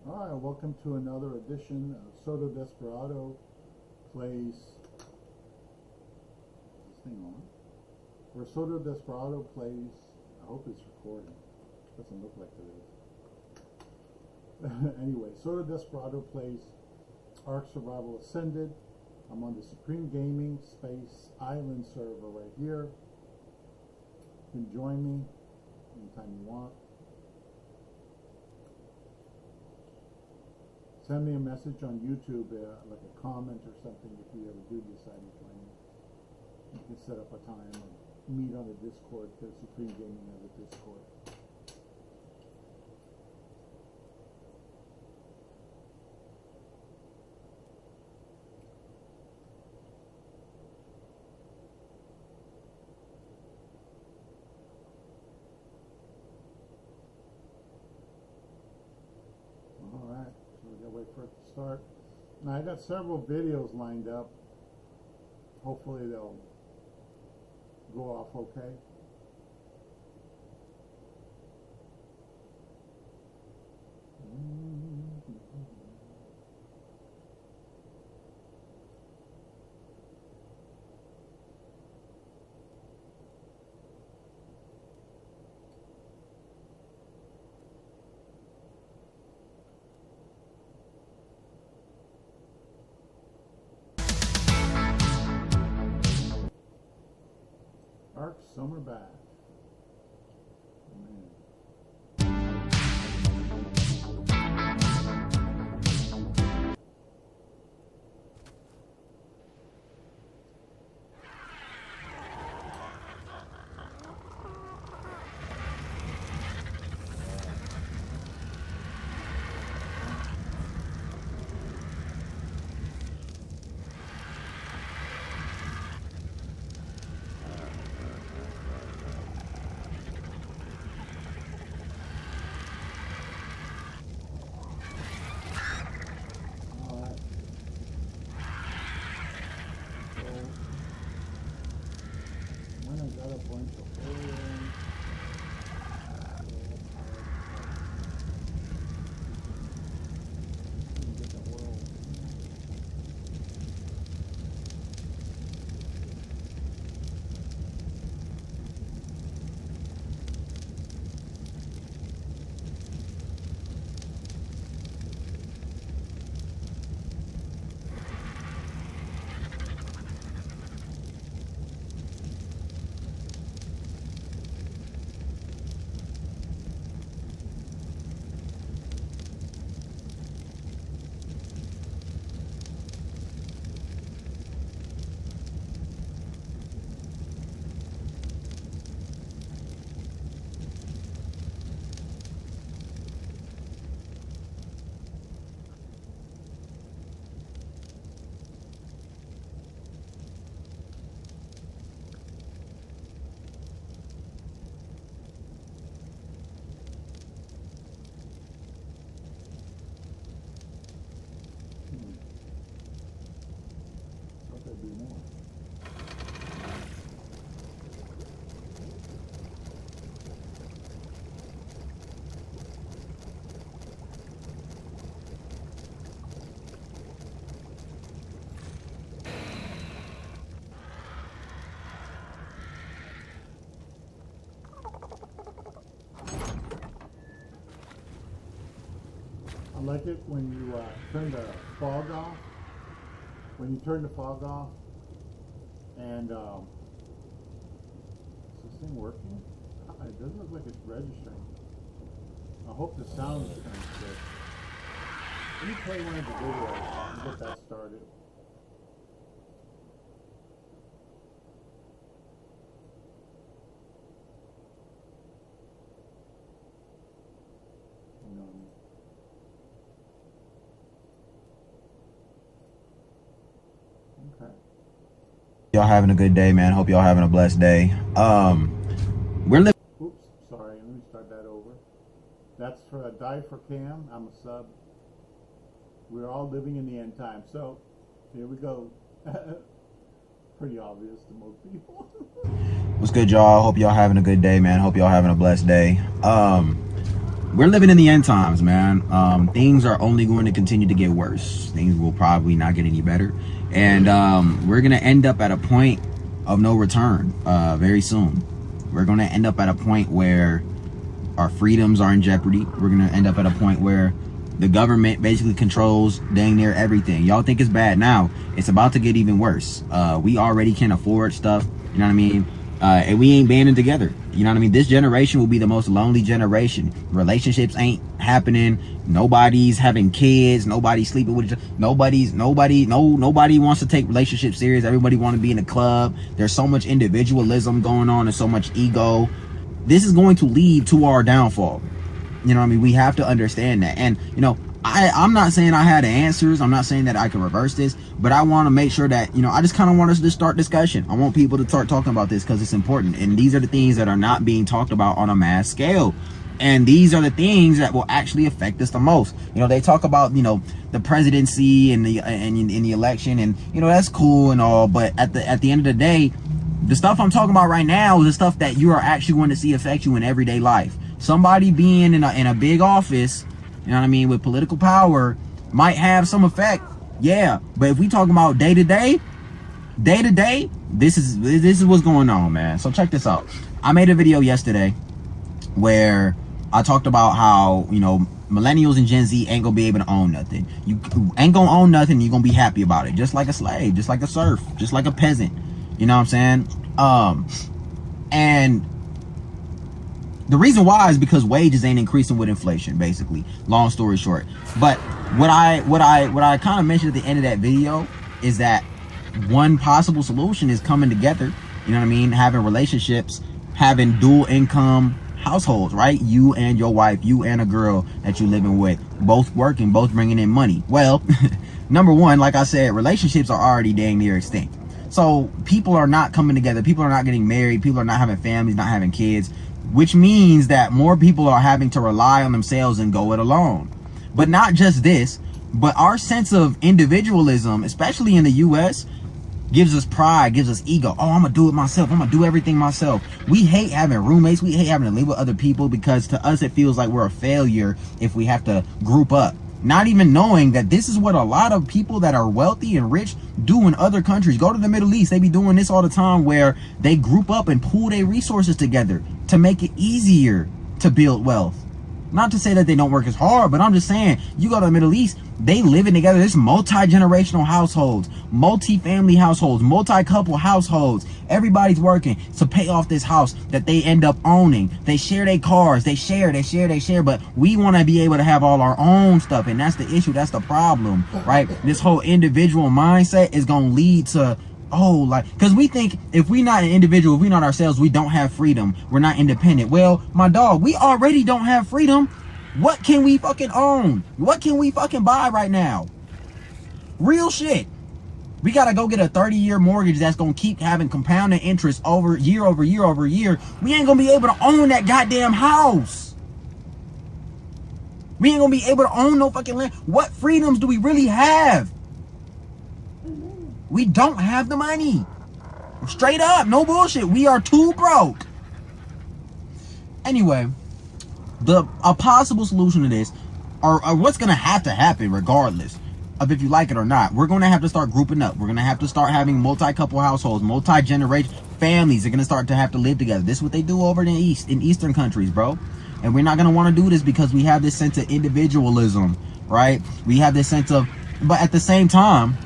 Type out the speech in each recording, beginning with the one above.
Alright, welcome to another edition of Psoto Desperado plays. Is this thing on? Where Psoto Desperado plays. I hope it's recording. Doesn't look like it is. Anyway, Psoto Desperado plays Ark Survival Ascended. I'm on the Supreme Gaming Space Island server right here. You can join me anytime you want. Send me a message on YouTube, like a comment or something, if you ever do decide to join me. You can set up a time or meet on the Discord, because Supreme Gaming has a Discord. Alright, so we gotta wait for it to start. Now I got several videos lined up. Hopefully they'll go off okay. Ark Summer Bash. Man. Got a bunch of more. I like it when you turn the fog off. When you turn the fog off, and is this thing working? It doesn't look like it's registering. I hope the sound is kind of good. Let me play one of the videos and get that started. Okay. Y'all having a good day, man. Hope y'all having a blessed day. We're living. Oops, sorry. Let me start that over. That's for a Die for Cam. I'm a sub. We're all living in the end time. So here we go. Pretty obvious to most people. What's good, y'all? Hope y'all having a good day, man. Hope y'all having a blessed day. we're living in the end times, man. Things are only going to continue to get worse. Things will probably not get any better. And we're going to end up at a point of no return very soon. We're going to end up at a point where our freedoms are in jeopardy. We're going to end up at a point where the government basically controls dang near everything. Y'all think it's bad now. It's about to get even worse. We already can't afford stuff. You know what I mean? And we ain't banding together. You know what I mean? This generation will be the most lonely generation. Relationships ain't happening. Nobody's having kids. Nobody's sleeping with each other. Nobody wants to take relationships serious. Everybody want to be in a club. There's so much individualism going on and so much ego. This is going to lead to our downfall. You know what I mean? We have to understand that. And, you know, I'm not saying I had the answers. I'm not saying that I can reverse this, but I want to make sure that, you know, I just kind of want us to start discussion. I want people to start talking about this because it's important. And these are the things that are not being talked about on a mass scale. And these are the things that will actually affect us the most. You know, they talk about, you know, the presidency and the election, and, you know, that's cool and all. But at the end of the day, the stuff I'm talking about right now is the stuff that you are actually going to see affect you in everyday life. Somebody being in a big office, you know what I mean, with political power might have some effect, yeah. But if we talking about day to day, this is what's going on, man. So check this out. I made a video yesterday where I talked about how, you know, millennials and Gen Z ain't gonna be able to own nothing. You ain't gonna own nothing. You're gonna be happy about it, just like a slave, just like a serf, just like a peasant. You know what I'm saying? And the reason why is because wages ain't increasing with inflation, basically. Long story short. But what I kind of mentioned at the end of that video is that one possible solution is coming together. You know what I mean? Having relationships, having dual income households, right? You and your wife, you and a girl that you're living with, both working, both bringing in money. Well, number one, like I said, relationships are already dang near extinct. So people are not coming together. People are not getting married. People are not having families, not having kids, which means that more people are having to rely on themselves and go it alone. But not just this, but our sense of individualism, especially in the US, gives us pride, gives us ego. Oh, I'm gonna do it myself. I'm gonna do everything myself. We hate having roommates. We hate having to live with other people because to us it feels like we're a failure if we have to group up. Not even knowing that this is what a lot of people that are wealthy and rich do in other countries. Go to the Middle East. They be doing this all the time where they group up and pool their resources together to make it easier to build wealth. Not to say that they don't work as hard, but I'm just saying, you go to the Middle East, they living together. There's multi-generational households, multi-family households, multi-couple households. Everybody's working to pay off this house that they end up owning. They share their cars. They share. But we want to be able to have all our own stuff. And that's the issue. That's the problem, right? This whole individual mindset is going to lead to, because we think if we not an individual, if we not ourselves, we don't have freedom. We're not independent. Well, my dog, we already don't have freedom. What can we fucking own? What can we fucking buy right now? Real shit. We got to go get a 30-year mortgage that's going to keep having compounding interest over year over year over year. We ain't going to be able to own that goddamn house. We ain't going to be able to own no fucking land. What freedoms do we really have? We don't have the money. Straight up, no bullshit. We are too broke. Anyway, a possible solution to this, or what's going to happen regardless of if you like it or not, we're going to have to start grouping up. We're going to have to start having multi-couple households, multi-generation families are going to start to have to live together. This is what they do over in Eastern countries, bro. And we're not going to want to do this because we have this sense of individualism, right? We have this sense of, but at the same time,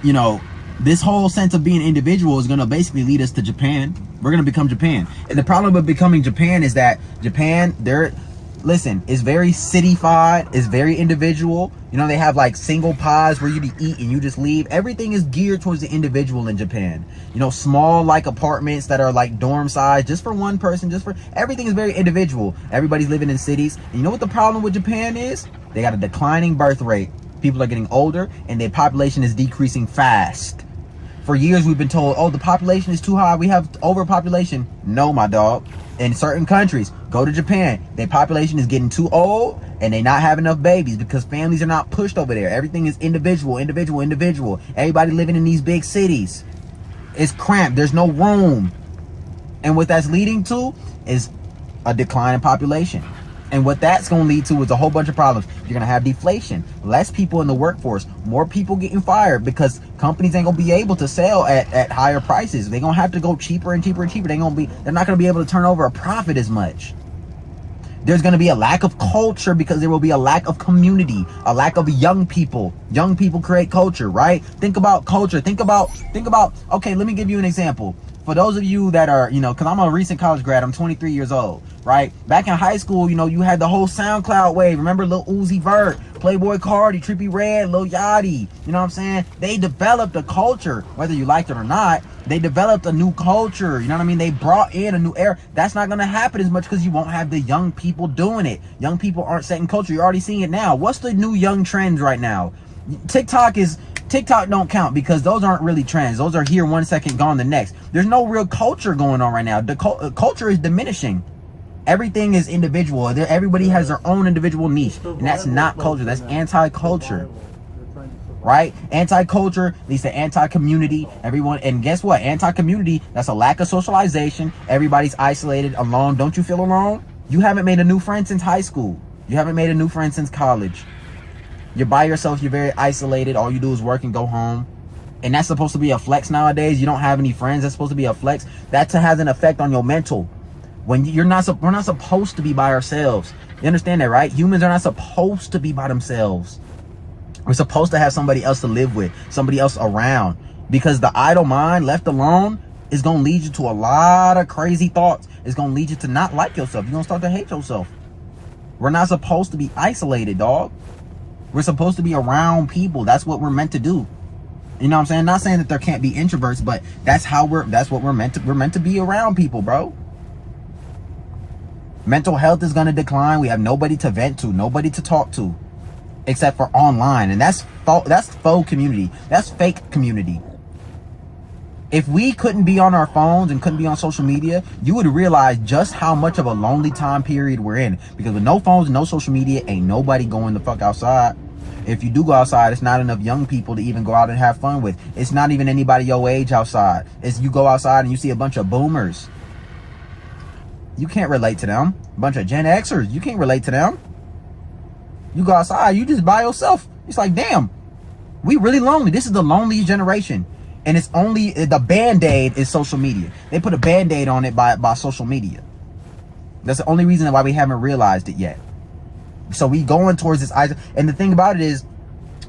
you know, this whole sense of being individual is going to basically lead us to Japan. We're going to become Japan. And the problem with becoming Japan is that Japan, it's very cityfied, it's very individual. You know, they have like single pods where you eat and you just leave. Everything is geared towards the individual in Japan. You know, small like apartments that are like dorm size, just for one person, everything is very individual. Everybody's living in cities. And you know what the problem with Japan is? They got a declining birth rate. People are getting older and their population is decreasing fast. For years we've been told, oh, the population is too high, we have overpopulation. No, my dog. In certain countries, go to Japan, their population is getting too old and they not have enough babies because families are not pushed over there. Everything is individual. Everybody living in these big cities. It's cramped, there's no room. And what that's leading to is a decline in population. And what that's going to lead to is a whole bunch of problems. You're going to have deflation, less people in the workforce, more people getting fired because companies ain't going to be able to sell at higher prices. They're going to have to go cheaper and cheaper and cheaper. They're not going to be able to turn over a profit as much. There's going to be a lack of culture because there will be a lack of community, a lack of young people. Young people create culture, right? Think about culture. Think about, okay, let me give you an example. For those of you that are, because I'm a recent college grad, I'm 23 years old, right? Back in high school, you had the whole SoundCloud wave. Remember Lil Uzi Vert, Playboy Cardi, Trippie Redd, Lil Yachty? You know what I'm saying? They developed a culture, whether you liked it or not. They developed a new culture. You know what I mean? They brought in a new era. That's not going to happen as much because you won't have the young people doing it. Young people aren't setting culture. You're already seeing it now. What's the new young trends right now? TikTok don't count because those aren't really trends. Those are here 1 second, gone the next. There's no real culture going on right now. The culture is diminishing. Everything is individual. Everybody has their own individual niche, and that's not culture. That's anti-culture, right? Anti-culture leads to anti-community. Everyone, and guess what? Anti-community, that's a lack of socialization. Everybody's isolated, alone. Don't you feel alone? You haven't made a new friend since high school. You haven't made a new friend since college. You're by yourself. You're very isolated. All you do is work and go home. And that's supposed to be a flex nowadays. You don't have any friends. That's supposed to be a flex. That has an effect on your mental. When we're not supposed to be by ourselves. You understand that, right? Humans are not supposed to be by themselves. We're supposed to have somebody else to live with, somebody else around. Because the idle mind left alone is going to lead you to a lot of crazy thoughts. It's going to lead you to not like yourself. You're going to start to hate yourself. We're not supposed to be isolated, dog. We're supposed to be around people. That's what we're meant to do. You know what I'm saying? Not saying that there can't be introverts, but that's what we're meant to. We're meant to be around people, bro. Mental health is going to decline. We have nobody to vent to, nobody to talk to, except for online. And that's faux community. That's fake community. If we couldn't be on our phones and couldn't be on social media, you would realize just how much of a lonely time period we're in. Because with no phones and no social media, ain't nobody going the fuck outside. If you do go outside, it's not enough young people to even go out and have fun with. It's not even anybody your age outside. It's you go outside and you see a bunch of boomers. You can't relate to them. A bunch of Gen Xers. You can't relate to them. You go outside, you just by yourself. It's like, damn, we really lonely. This is the loneliest generation. And it's only, the Band-Aid is social media. They put a Band-Aid on it by social media. That's the only reason why we haven't realized it yet. So we going towards this, and the thing about it is,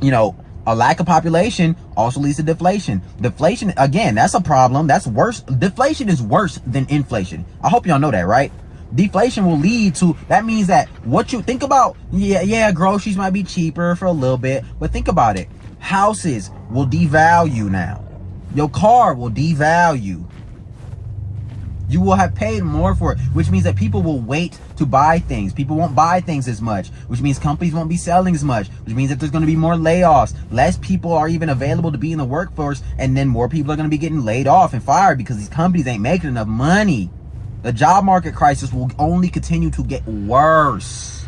a lack of population also leads to deflation. Deflation, again, that's a problem. That's worse. Deflation is worse than inflation. I hope y'all know that, right? Deflation will lead to, that means that what you think about, yeah, groceries might be cheaper for a little bit, but think about it. Houses will devalue now. Your car will devalue. You will have paid more for it, which means that people will wait to buy things. People won't buy things as much, which means companies won't be selling as much, which means that there's going to be more layoffs. Less people are even available to be in the workforce, and then more people are going to be getting laid off and fired because these companies ain't making enough money. The job market crisis will only continue to get worse.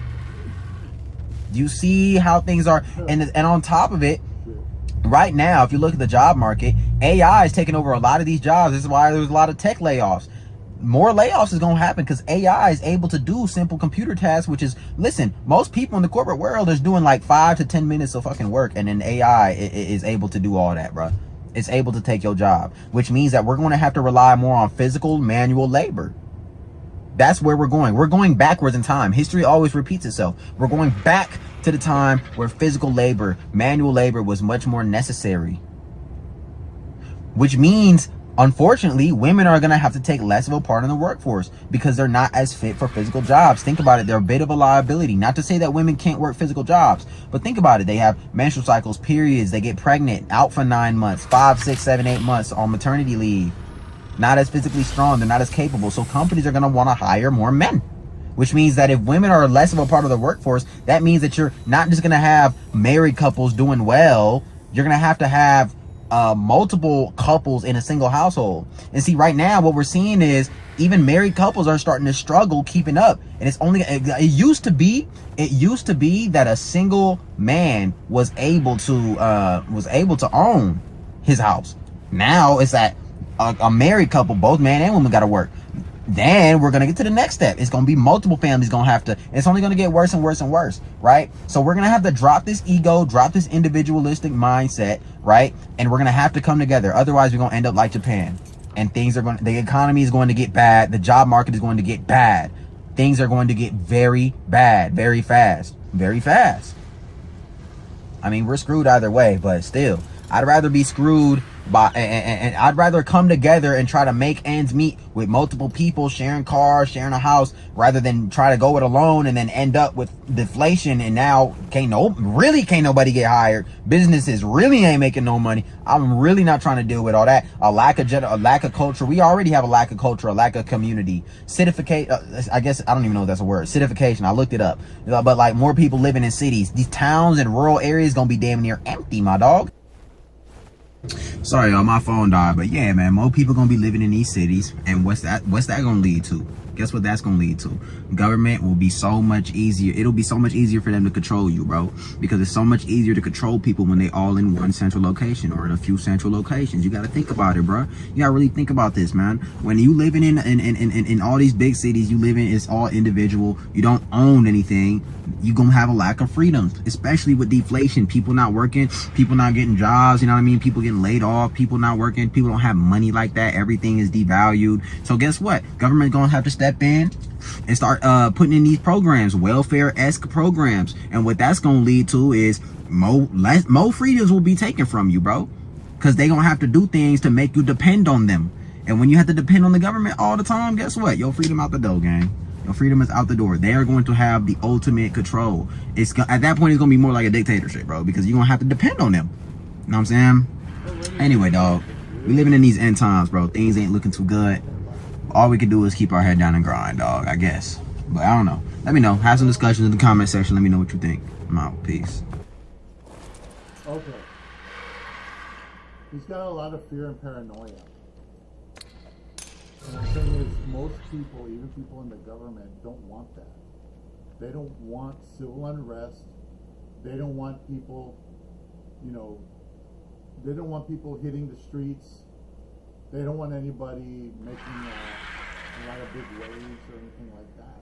Do you see how things are? And on top of it, right now, if you look at the job market, AI is taking over a lot of these jobs. This is why there's a lot of tech layoffs. More layoffs is going to happen because AI is able to do simple computer tasks, which is, listen, most people in the corporate world is doing like 5 to 10 minutes of fucking work, and then AI is able to do all that, bro. It's able to take your job, which means that we're going to have to rely more on physical manual labor. That's where we're going. We're going backwards in time. History always repeats itself. We're going back to the time where physical labor, manual labor was much more necessary. Which means, unfortunately, women are going to have to take less of a part in the workforce because they're not as fit for physical jobs. Think about it. They're a bit of a liability. Not to say that women can't work physical jobs, but think about it. They have menstrual cycles, periods. They get pregnant, out for 9 months, 5, 6, 7, 8 months on maternity leave. Not as physically strong. They're not as capable. So companies are going to want to hire more men. Which means that if women are less of a part of the workforce, that means that you're not just going to have married couples doing well. You're going to have multiple couples in a single household. And see, right now, what we're seeing is even married couples are starting to struggle keeping up. And it used to be that a single man was able to own his house. Now it's that a married couple, both man and woman, got to work. then we're going to get to the next step. It's going to be multiple families going to have to, it's only going to get worse and worse and worse, right? So we're going to have to drop this ego, drop this individualistic mindset, right? And we're going to have to come together. Otherwise, we're going to end up like Japan. And things are going to, the economy is going to get bad. The job market is going to get bad. Things are going to get very bad, very fast, very fast. I mean, we're screwed either way, but still, I'd rather be screwed by, and I'd rather come together and try to make ends meet with multiple people sharing cars, sharing a house, rather than try to go it alone and then end up with deflation. And now can't nobody get hired. Businesses really ain't making no money. I'm really not trying to deal with all that. A lack of culture. We already have a lack of culture, a lack of community. Cidification. I guess I don't even know if that's a word. Cidification. I looked it up. But like more people living in cities. These towns and rural areas gonna be damn near empty, my dog. Sorry, y'all, my phone died. But yeah, man, more people gonna be living in these cities. And what's that gonna lead to? Guess what that's gonna lead to? Government will be so much easier. It'll be so much easier for them to control you, bro. Because it's so much easier to control people when they all in one central location or in a few central locations. You gotta think about it, bro. You gotta really think about this, man. When you living in all these big cities, you live in, it's all individual. You don't own anything. You're gonna have a lack of freedom, especially with deflation. People not working, people not getting jobs, you know what I mean? People getting laid off, people not working, people don't have money like that. Everything is devalued. So guess what? Government gonna have to step in and start putting in these programs, welfare-esque programs. And what that's gonna lead to is more freedoms will be taken from you, bro. Because they gonna have to do things to make you depend on them. And when you have to depend on the government all the time, guess what? Your freedom out the door, gang. Your freedom is out the door. They are going to have the ultimate control. At that point, it's going to be more like a dictatorship, bro, because you're going to have to depend on them. You know what I'm saying? Anyway, dog, we living in these end times, bro. Things ain't looking too good. All we can do is keep our head down and grind, dog, I guess. But I don't know. Let me know. Have some discussions in the comment section. Let me know what you think. I'm out. Peace. Okay. He's got a lot of fear and paranoia. And the thing is, most people, even people in the government, don't want that. They don't want civil unrest. They don't want people, you know, they don't want people hitting the streets. They don't want anybody making a lot of big waves or anything like that.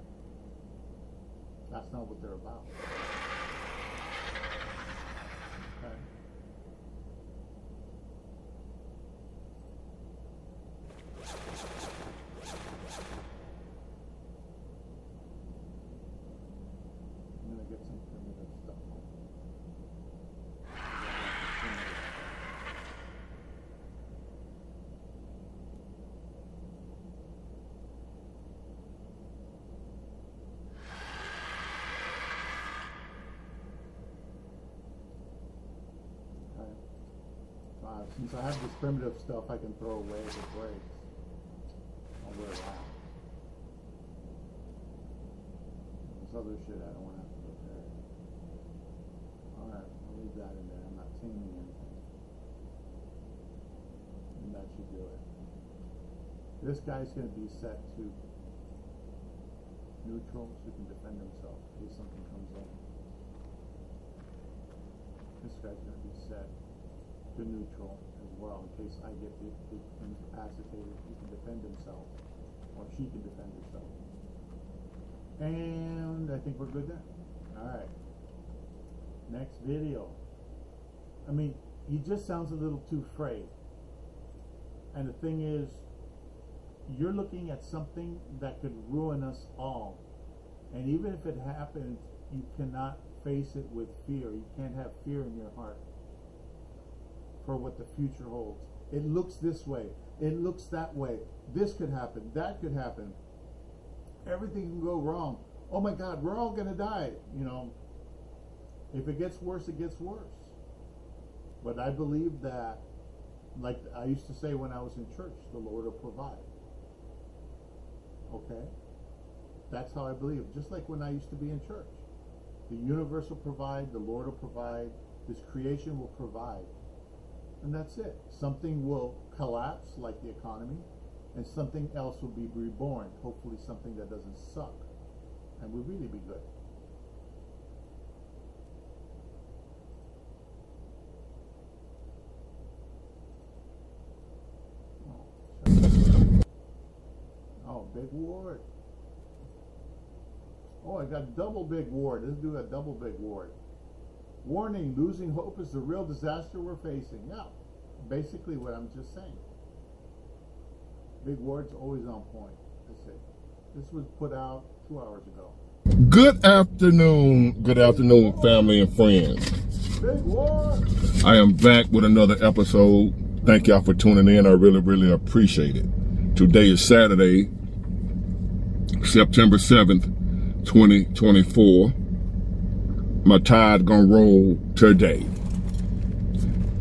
That's not what they're about. Okay. I'm gonna get some primitive stuff. Since I have this primitive stuff, I can throw away the breaks. I'll wear it out. This other shit I don't want to have to repair. Alright, I'll leave that in there. I'm not taming anything. And that should do it. This guy's going to be set to neutral so he can defend himself in case something comes in. This guy's going to be set to neutral as well in case I get incapacitated. He can defend himself, or she can defend herself. And I think we're good there. Alright. Next video. I mean, he just sounds a little too afraid. And the thing is, you're looking at something that could ruin us all. And even if it happens, you cannot face it with fear. You can't have fear in your heart for what the future holds. It looks this way. It looks that way. This could happen. That could happen. Everything can go wrong. Oh my God, we're all going to die. You know, if it gets worse, it gets worse. But I believe that, like I used to say when I was in church, the Lord will provide. Okay? That's how I believe. Just like when I used to be in church. The universe will provide, the Lord will provide, His creation will provide. And that's it. Something will collapse, like the economy, and something else will be reborn. Hopefully something that doesn't suck and will really be good. Oh, big whoop. I've got double big ward. Let's do a double big ward. Warning, losing hope is the real disaster we're facing. Yeah, basically what I'm just saying. Big ward's always on point. That's it. This was put out 2 hours ago. Good afternoon, family and friends. Big ward! I am back with another episode. Thank y'all for tuning in. I really appreciate it. Today is Saturday, September 7th, 2024. My tide gonna roll today.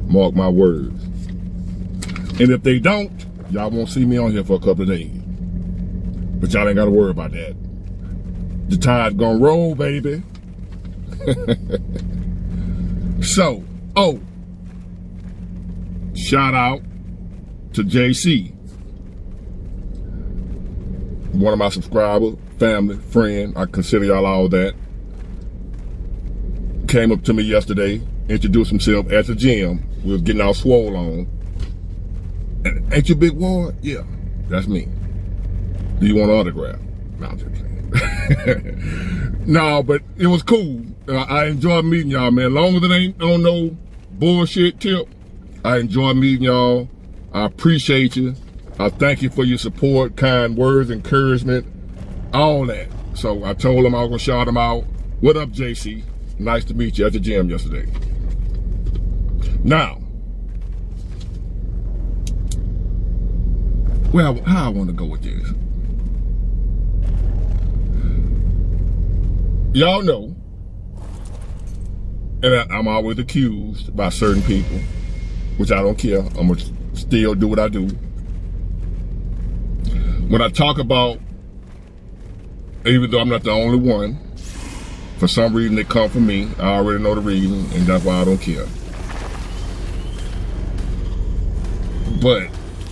Mark my words. And if they don't, y'all won't see me on here for a couple of days. But y'all ain't gotta worry about that. The tide gonna roll, baby. So, shout out to JC, one of my subscribers, family, friend. I consider y'all all that. Came up to me yesterday, introduced himself at the gym. We was getting all swole on. And, ain't you Big Ward? Yeah, that's me. Do you want an autograph? No, I'm just playing. No, but it was cool. I enjoyed meeting y'all, man. Long as it ain't on no bullshit tip, I enjoy meeting y'all. I appreciate you. I thank you for your support, kind words, encouragement, all that. So I told him I was gonna shout him out. What up, JC? Nice to meet you at the gym yesterday. Now, well, how I want to go with this. Y'all know, and I'm always accused by certain people, which I don't care. I'm going to still do what I do. When I talk about, even though I'm not the only one, for some reason they come from me. I already know the reason, and that's why I don't care. But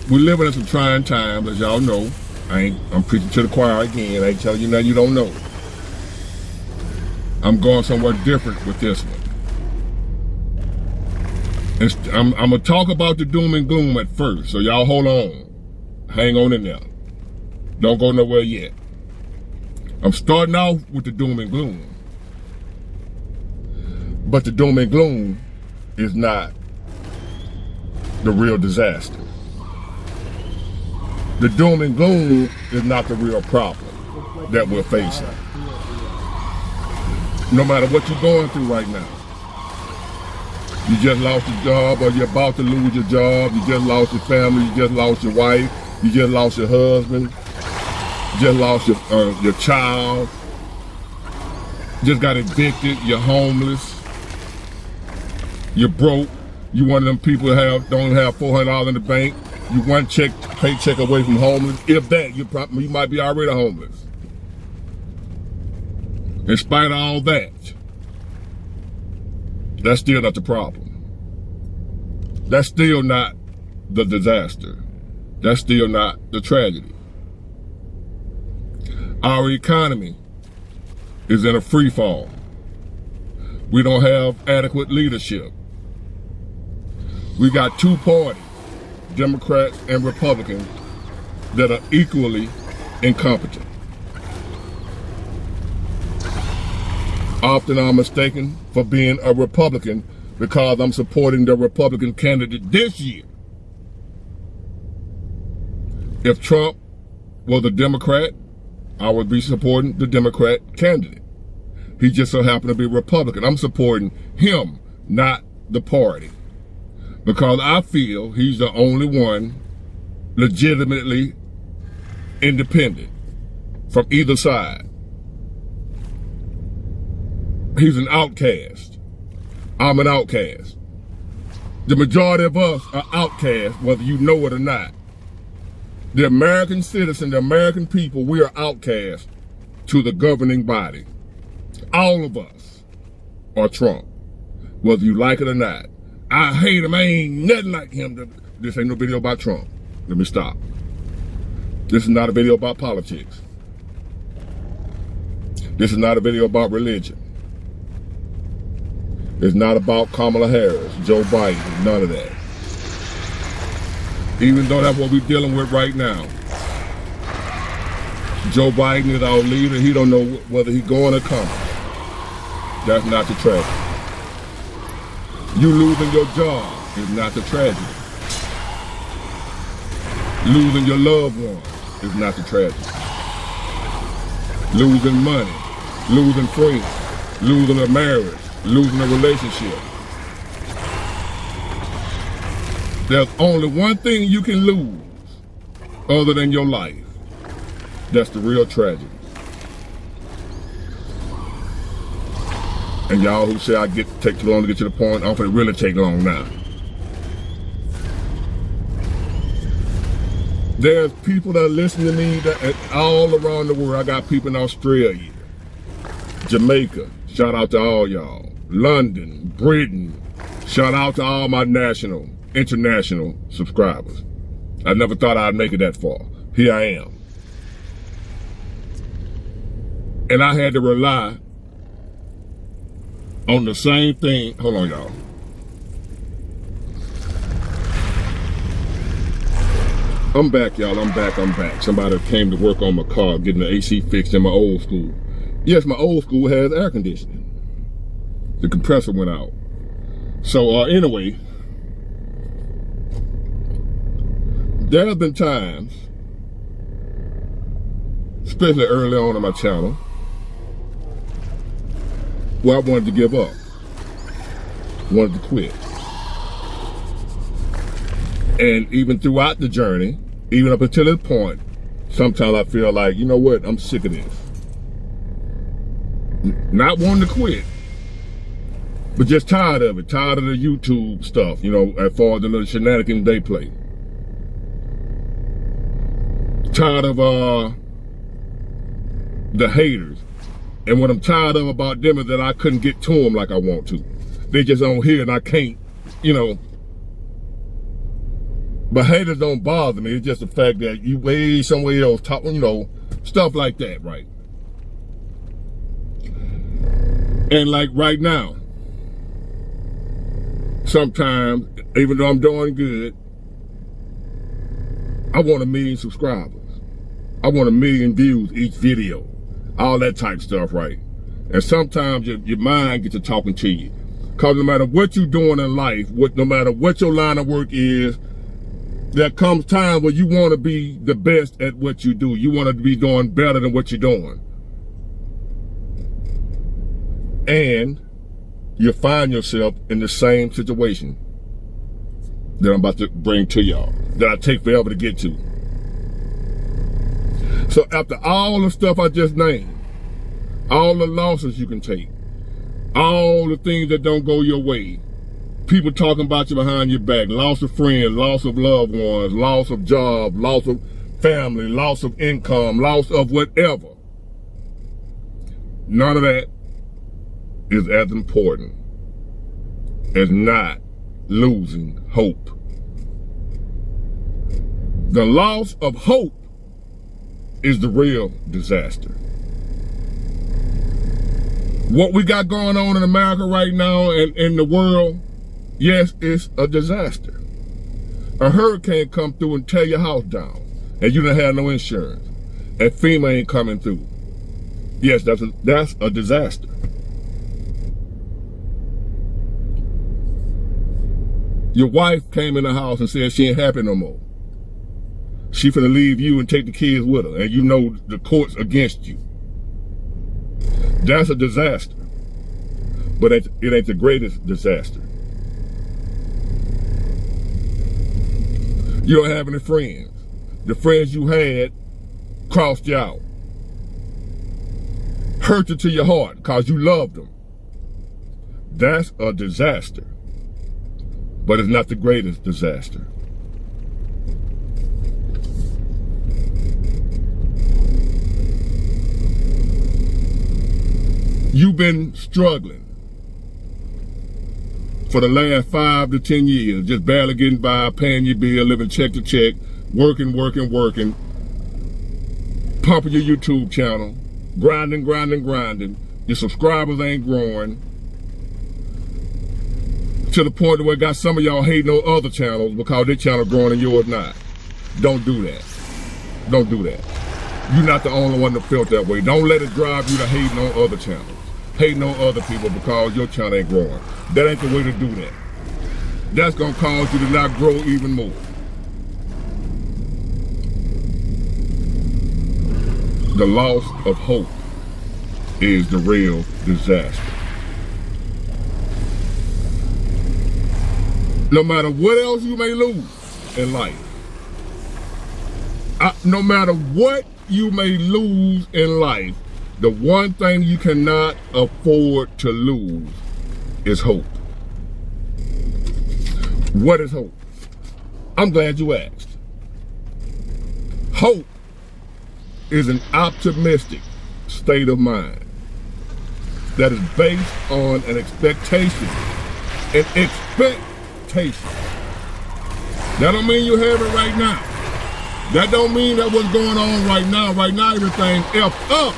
we're living in some trying times, as y'all know. I'm preaching to the choir again. I ain't telling you nothing you don't know. I'm going somewhere different with this one. I'm gonna talk about the doom and gloom at first, so y'all hold on. Hang on in there. Don't go nowhere yet. I'm starting off with the doom and gloom. But the doom and gloom is not the real disaster. The doom and gloom is not the real problem that we're facing. No matter what you're going through right now. You just lost your job, or you're about to lose your job. You just lost your family. You just lost your wife. You just lost your husband. You just lost your child. You just got evicted. You're homeless. You're broke. You one of them people who don't have $400 in the bank. You one paycheck away from homeless. If that, you might be already homeless. In spite of all that, that's still not the problem. That's still not the disaster. That's still not the tragedy. Our economy is in a free fall. We don't have adequate leadership. We got two parties, Democrats and Republicans, that are equally incompetent. Often I'm mistaken for being a Republican because I'm supporting the Republican candidate this year. If Trump was a Democrat, I would be supporting the Democrat candidate. He just so happened to be Republican. I'm supporting him, not the party. Because I feel he's the only one legitimately independent from either side. He's an outcast. I'm an outcast. The majority of us are outcasts, whether you know it or not. The American citizen, the American people, we are outcasts to the governing body. All of us are Trump, whether you like it or not. I hate him. I ain't nothing like him. This ain't no video about Trump. Let me stop. This is not a video about politics. This is not a video about religion. It's not about Kamala Harris, Joe Biden, none of that. Even though that's what we're dealing with right now. Joe Biden is our leader. He don't know whether he's going or coming. That's not the tragedy. You losing your job is not the tragedy. Losing your loved one is not the tragedy. Losing money, losing friends, losing a marriage, losing a relationship. There's only one thing you can lose other than your life. That's the real tragedy. And y'all who say I take too long to get to the point, I'm gonna really take long now. There's people that listen to me that all around the world. I got people in Australia, Jamaica, shout out to all y'all. London, Britain, shout out to all my national, international subscribers. I never thought I'd make it that far. Here I am. And I had to rely on the same thing. Hold on, y'all. I'm back, y'all. I'm back. Somebody came to work on my car, getting the AC fixed in my old school. Yes, my old school has air conditioning. The compressor went out. So, anyway, there have been times, especially early on in my channel, where I wanted to give up, wanted to quit. And even throughout the journey, even up until this point, sometimes I feel like, you know what, I'm sick of this. Not wanting to quit, but just tired of it, tired of the YouTube stuff, you know, as far as the little shenanigans they play. Tired of the haters. And what I'm tired of about them is that I couldn't get to them like I want to. They just on here and I can't, you know. But haters don't bother me. It's just the fact that you way somewhere else talking, you know, stuff like that, right? And like right now, sometimes, even though I'm doing good, I want 1 million subscribers. I want 1 million views each video. All that type stuff, right? And sometimes your mind gets to talking to you. Because no matter what you're doing in life, no matter what your line of work is, there comes time where you want to be the best at what you do. You want to be doing better than what you're doing. And you find yourself in the same situation that I'm about to bring to y'all, that I take forever to get to. So after all the stuff I just named, all the losses you can take, all the things that don't go your way, people talking about you behind your back, loss of friends, loss of loved ones, loss of job, loss of family, loss of income, loss of whatever. None of that is as important as not losing hope. The loss of hope is the real disaster. What we got going on in America right now and in the world, yes, it's a disaster. A hurricane come through and tear your house down, and you don't have no insurance, and FEMA ain't coming through. Yes, that's a disaster. Your wife came in the house and said she ain't happy no more. She finna leave you and take the kids with her, and you know the court's against you. That's a disaster. But it ain't the greatest disaster. You don't have any friends. The friends you had crossed you out. Hurt you to your heart because you loved them. That's a disaster. But it's not the greatest disaster. You've been struggling for the last 5 to 10 years, just barely getting by, paying your bill, living check to check, working, pumping your YouTube channel, grinding. Your subscribers ain't growing. To the point where got some of y'all hating on other channels because their channel growing and yours not. Don't do that. Don't do that. You're not the only one that felt that way. Don't let it drive you to hating on other channels, hating on other people because your channel ain't growing. That ain't the way to do that. That's gonna cause you to not grow even more. The loss of hope is the real disaster. No matter what else you may lose in life, no matter what you may lose in life, the one thing you cannot afford to lose is hope. What is hope? I'm glad you asked. Hope is an optimistic state of mind that is based on an expectation. An expectation. That don't mean you have it right now. That don't mean that what's going on right now. Right now, everything F up.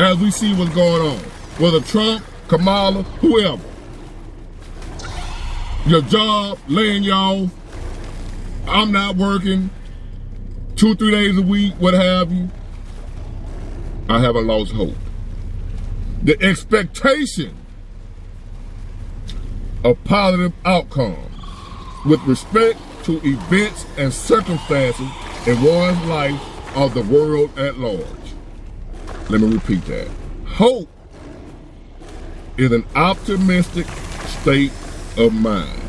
As we see what's going on. Whether Trump, Kamala, whoever. Your job, laying you off. I'm not working. 2-3 days a week, what have you. I haven't lost hope. The expectation of positive outcomes with respect to events and circumstances in one's life or the world at large. Let me repeat that. Hope is an optimistic state of mind.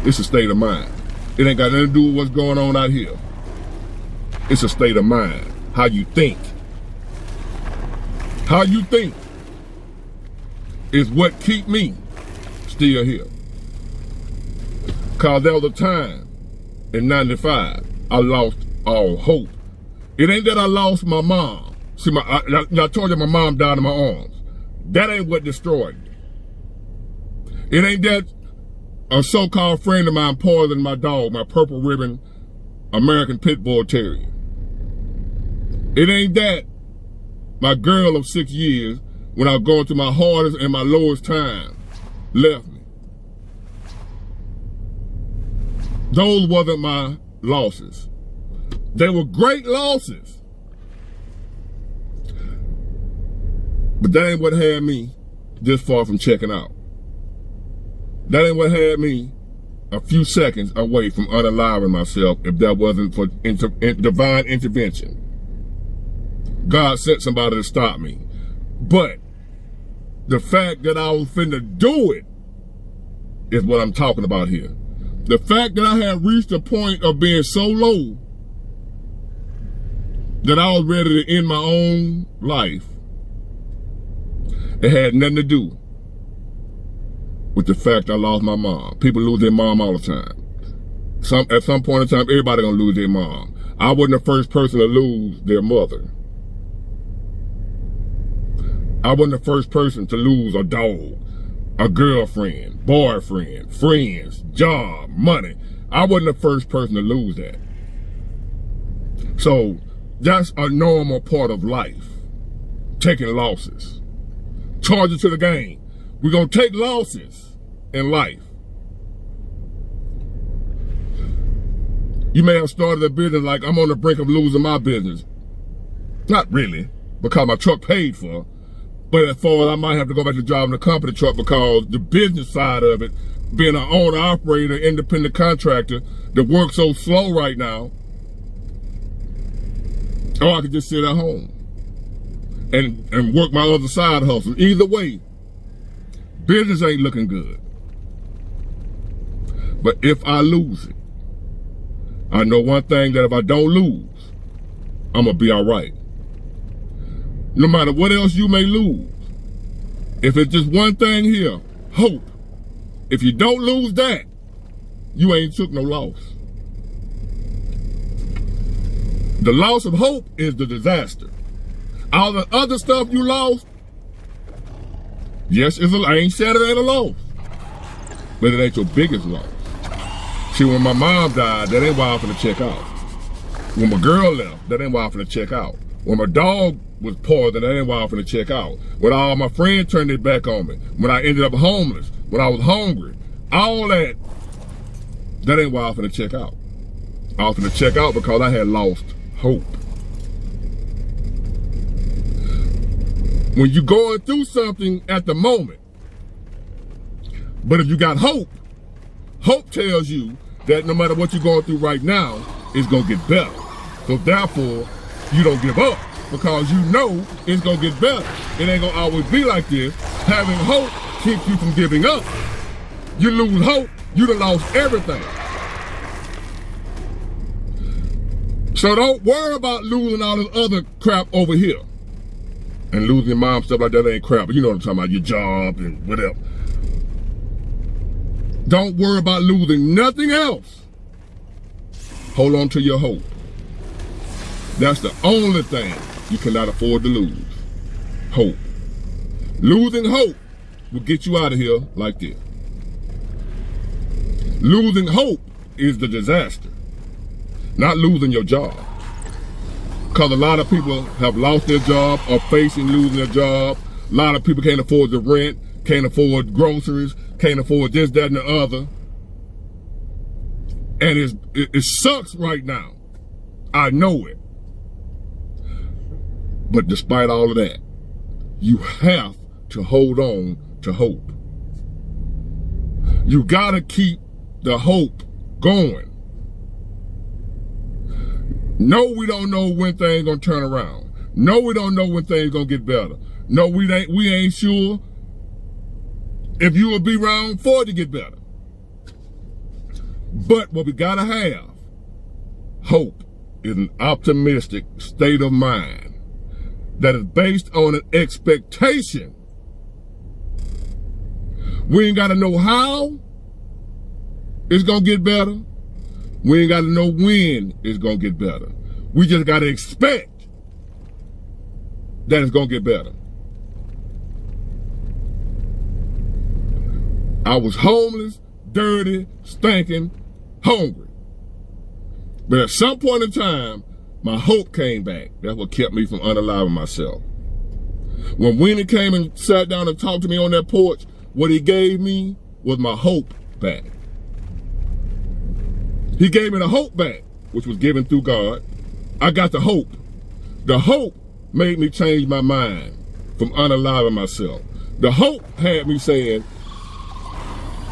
It's a state of mind. It ain't got nothing to do with what's going on out here. It's a state of mind. How you think. How you think is what keep me still here. Cause there was a time in 95 I lost all hope. It ain't that I lost my mom. See, I told you my mom died in my arms. That ain't what destroyed me. It ain't that a so-called friend of mine poisoned my dog, my purple ribbon American Pit Bull Terrier. It ain't that my girl of 6 years, when I was going through my hardest and my lowest time, left me. Those wasn't my losses. They were great losses. But that ain't what had me this far from checking out. That ain't what had me a few seconds away from unaliving myself if that wasn't for divine intervention. God sent somebody to stop me. But the fact that I was finna do it is what I'm talking about here. The fact that I had reached a point of being so low that I was ready to end my own life, it had nothing to do with the fact I lost my mom. People lose their mom all the time. At some point in time, everybody gonna lose their mom. I wasn't the first person to lose their mother. I wasn't the first person to lose a dog, a girlfriend, boyfriend, friends, job, money. I wasn't the first person to lose that. So that's a normal part of life, taking losses. Charge it to the game. We're going to take losses in life. You may have started a business like I'm on the brink of losing my business. Not really, because my truck paid for. But as far as I might have to go back to driving the company truck because the business side of it, being an owner, operator, independent contractor, that works so slow right now, or I could just sit at home and work my other side hustle. Either way, business ain't looking good. But if I lose it, I know one thing, that if I don't lose, I'm gonna be all right. No matter what else you may lose, if it's just one thing here, hope. If you don't lose that, you ain't took no loss. The loss of hope is the disaster. All the other stuff you lost, yes, I ain't said it ain't a loss, but it ain't your biggest loss. See, when my mom died, that ain't why I'm finna check out. When my girl left, that ain't why I'm finna check out. When my dog was poisoned, that ain't why I'm finna check out. When all my friends turned their back on me, when I ended up homeless, when I was hungry, all that ain't why I'm finna check out. I was going to check out because I had lost hope. When you're going through something at the moment, but if you got hope, hope tells you that no matter what you're going through right now, it's going to get better. So therefore, you don't give up because you know it's going to get better. It ain't going to always be like this. Having hope keeps you from giving up. You lose hope, you done lost everything. So don't worry about losing all this other crap over here. And losing your mom, stuff like that ain't crap. But you know what I'm talking about, your job and whatever. Don't worry about losing nothing else. Hold on to your hope. That's the only thing you cannot afford to lose. Hope. Losing hope will get you out of here like this. Losing hope is the disaster. Not losing your job. Because a lot of people have lost their job or facing losing their job. A lot of people can't afford the rent, can't afford groceries, can't afford this, that, and the other. And it sucks right now. I know it. But despite all of that, you have to hold on to hope. You gotta keep the hope going. No, we don't know when things gonna turn around. No, we don't know when things gonna get better. No, we ain't sure if you will be around for it to get better. But what we gotta have, hope, is an optimistic state of mind that is based on an expectation. We ain't gotta know how it's gonna get better. We ain't gotta know when it's gonna get better. We just gotta expect that it's gonna get better. I was homeless, dirty, stinking, hungry. But at some point in time, my hope came back. That's what kept me from unaliving myself. When Winnie came and sat down and talked to me on that porch, what he gave me was my hope back. He gave me the hope back, which was given through God. I got the hope. The hope made me change my mind from unaliving myself. The hope had me saying,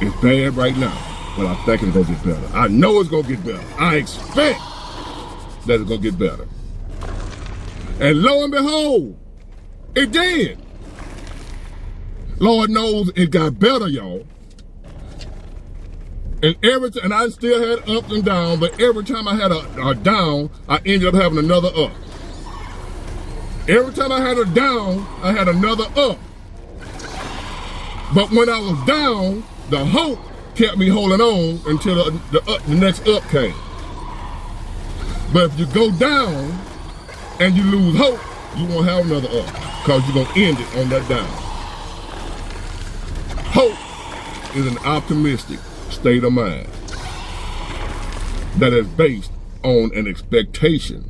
it's bad right now, but I think it's gonna get better. I know it's gonna get better. I expect that it's gonna get better. And lo and behold, it did. Lord knows it got better, y'all. And I still had ups and downs, but every time I had a down, I ended up having another up. Every time I had a down, I had another up. But when I was down, the hope kept me holding on until the next up came. But if you go down and you lose hope, you won't have another up because you're going to end it on that down. Hope is an optimistic state of mind that is based on an expectation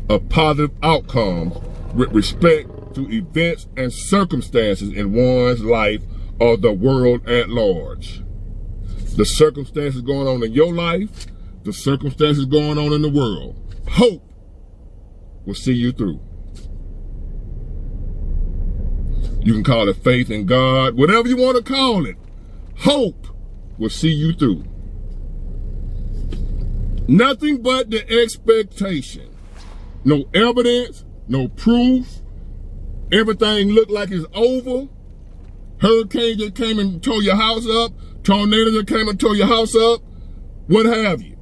of positive outcomes with respect to events and circumstances in one's life or the world at large. The circumstances going on in your life, the circumstances going on in the world. Hope will see you through. You can call it faith in God, whatever you want to call it. Hope will see you through. Nothing but the expectation. No evidence, no proof. Everything looked like it's over. Hurricane that came and tore your house up. Tornadoes that came and tore your house up. What have you.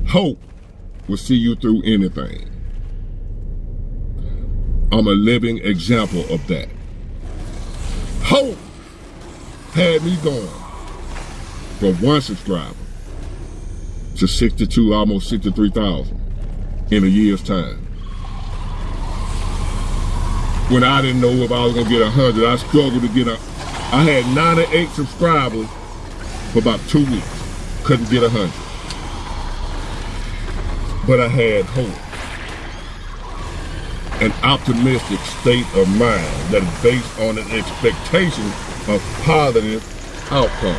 Hope will see you through anything. I'm a living example of that. Hope had me going from 1 subscriber to 62, almost 63,000 in a year's time. When I didn't know if I was gonna get 100, I struggled to get I had 98 subscribers for about 2 weeks. Couldn't get 100. But I had hope. An optimistic state of mind that is based on an expectation of positive outcome.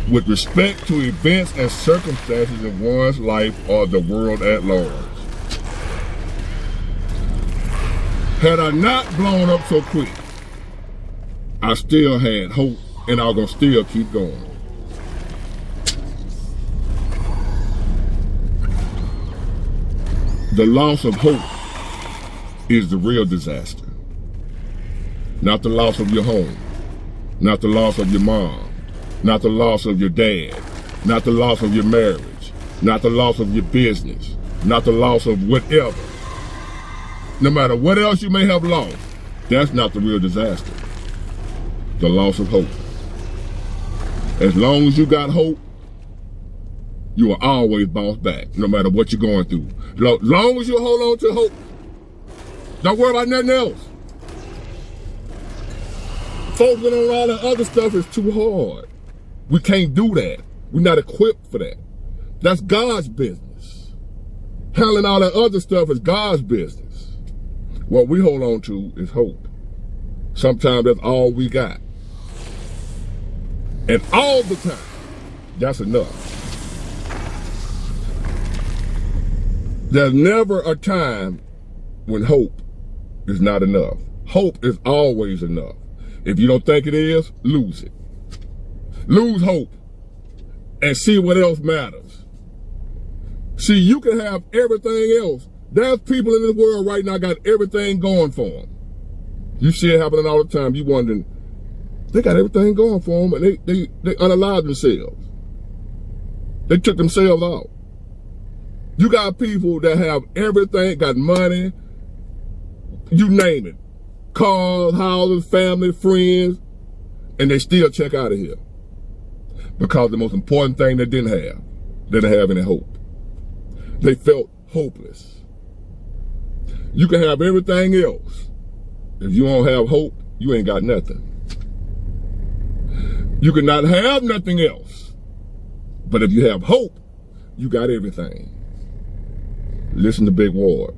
with respect to events and circumstances in one's life or the world at large. Had I not blown up so quick, I still had hope, and I was gonna still keep going. The loss of hope is the real disaster. Not the loss of your home, not the loss of your mom, not the loss of your dad, not the loss of your marriage, not the loss of your business, not the loss of whatever. No matter what else you may have lost, that's not the real disaster. The loss of hope. As long as you got hope, you will always bounce back, no matter what you're going through. As long as you hold on to hope, don't worry about nothing else. Focusing on all the other stuff is too hard. We can't do that. We're not equipped for that. That's God's business. Handling all that other stuff is God's business. What we hold on to is hope. Sometimes that's all we got. And all the time, that's enough. There's never a time when hope is not enough. Hope is always enough. If you don't think it is, lose it. Lose hope and see what else matters. See, you can have everything else. There's people in this world right now got everything going for them. You see it happening all the time. You wondering, they got everything going for them, and they unalive themselves. They took themselves out. You got people that have everything, got money, you name it. Cars, houses, family, friends, and they still check out of here. Because the most important thing they didn't have any hope. They felt hopeless. You can have everything else. If you don't have hope, you ain't got nothing. You cannot have nothing else. But if you have hope, you got everything. Listen to Big Ward.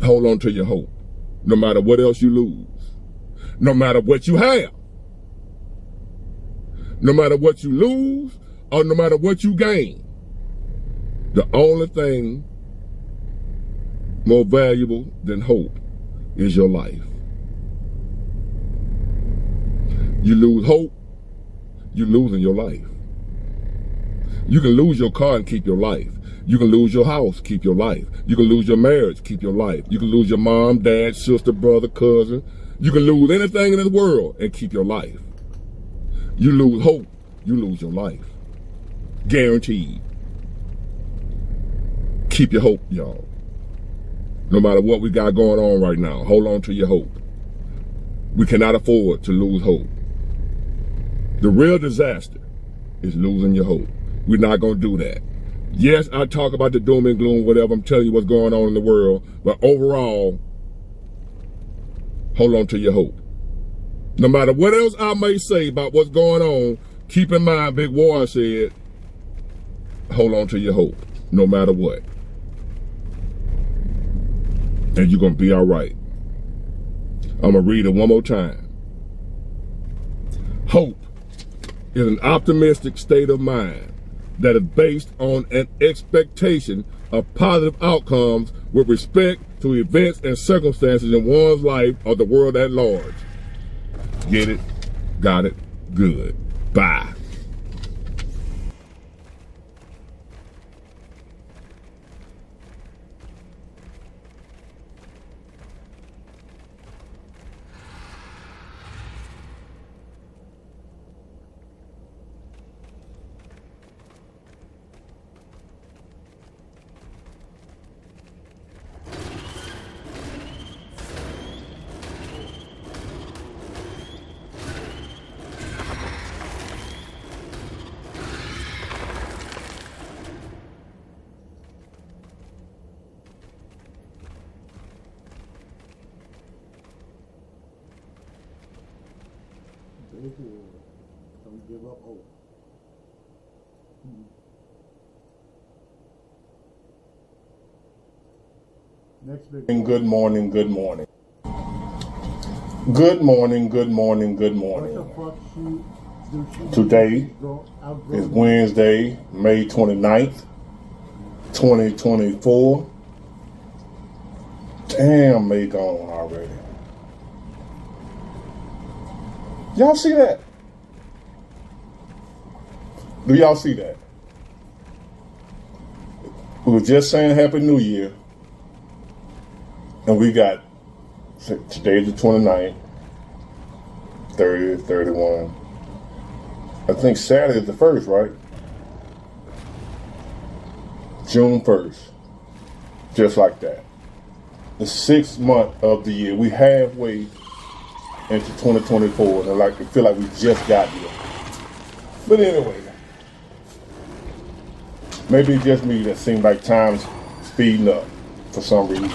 Hold on to your hope. No matter what else you lose. No matter what you have. No matter what you lose or no matter what you gain. The only thing more valuable than hope is your life. You lose hope, you're losing your life. You can lose your car and keep your life. You can lose your house, keep your life. You can lose your marriage, keep your life. You can lose your mom, dad, sister, brother, cousin. You can lose anything in this world and keep your life. You lose hope, you lose your life. Guaranteed. Keep your hope, y'all. No matter what we got going on right now, hold on to your hope. We cannot afford to lose hope. The real disaster is losing your hope. We're not going to do that. Yes, I talk about the doom and gloom, whatever. I'm telling you what's going on in the world. But overall, hold on to your hope. No matter what else I may say about what's going on, keep in mind, Big War said, hold on to your hope, no matter what. And you're going to be all right. I'm going to read it one more time. Hope is an optimistic state of mind that is based on an expectation of positive outcomes with respect to events and circumstances in one's life or the world at large. Get it? Got it? Good. Bye. Don't give up hope. Next big Good morning, good morning. Good morning, good morning, good morning. What the fuck shoot Today is Wednesday, May 29th, 2024. Damn, May gone already. Y'all see that? Do y'all see that? We were just saying Happy New Year, and we got today's the 29th, 30, 31. I think Saturday is the 1st, right? June 1st. Just like that. The 6th month of the year. We halfway into 2024, and I feel like we just got here. But anyway, maybe it's just me that seems like time's speeding up for some reason.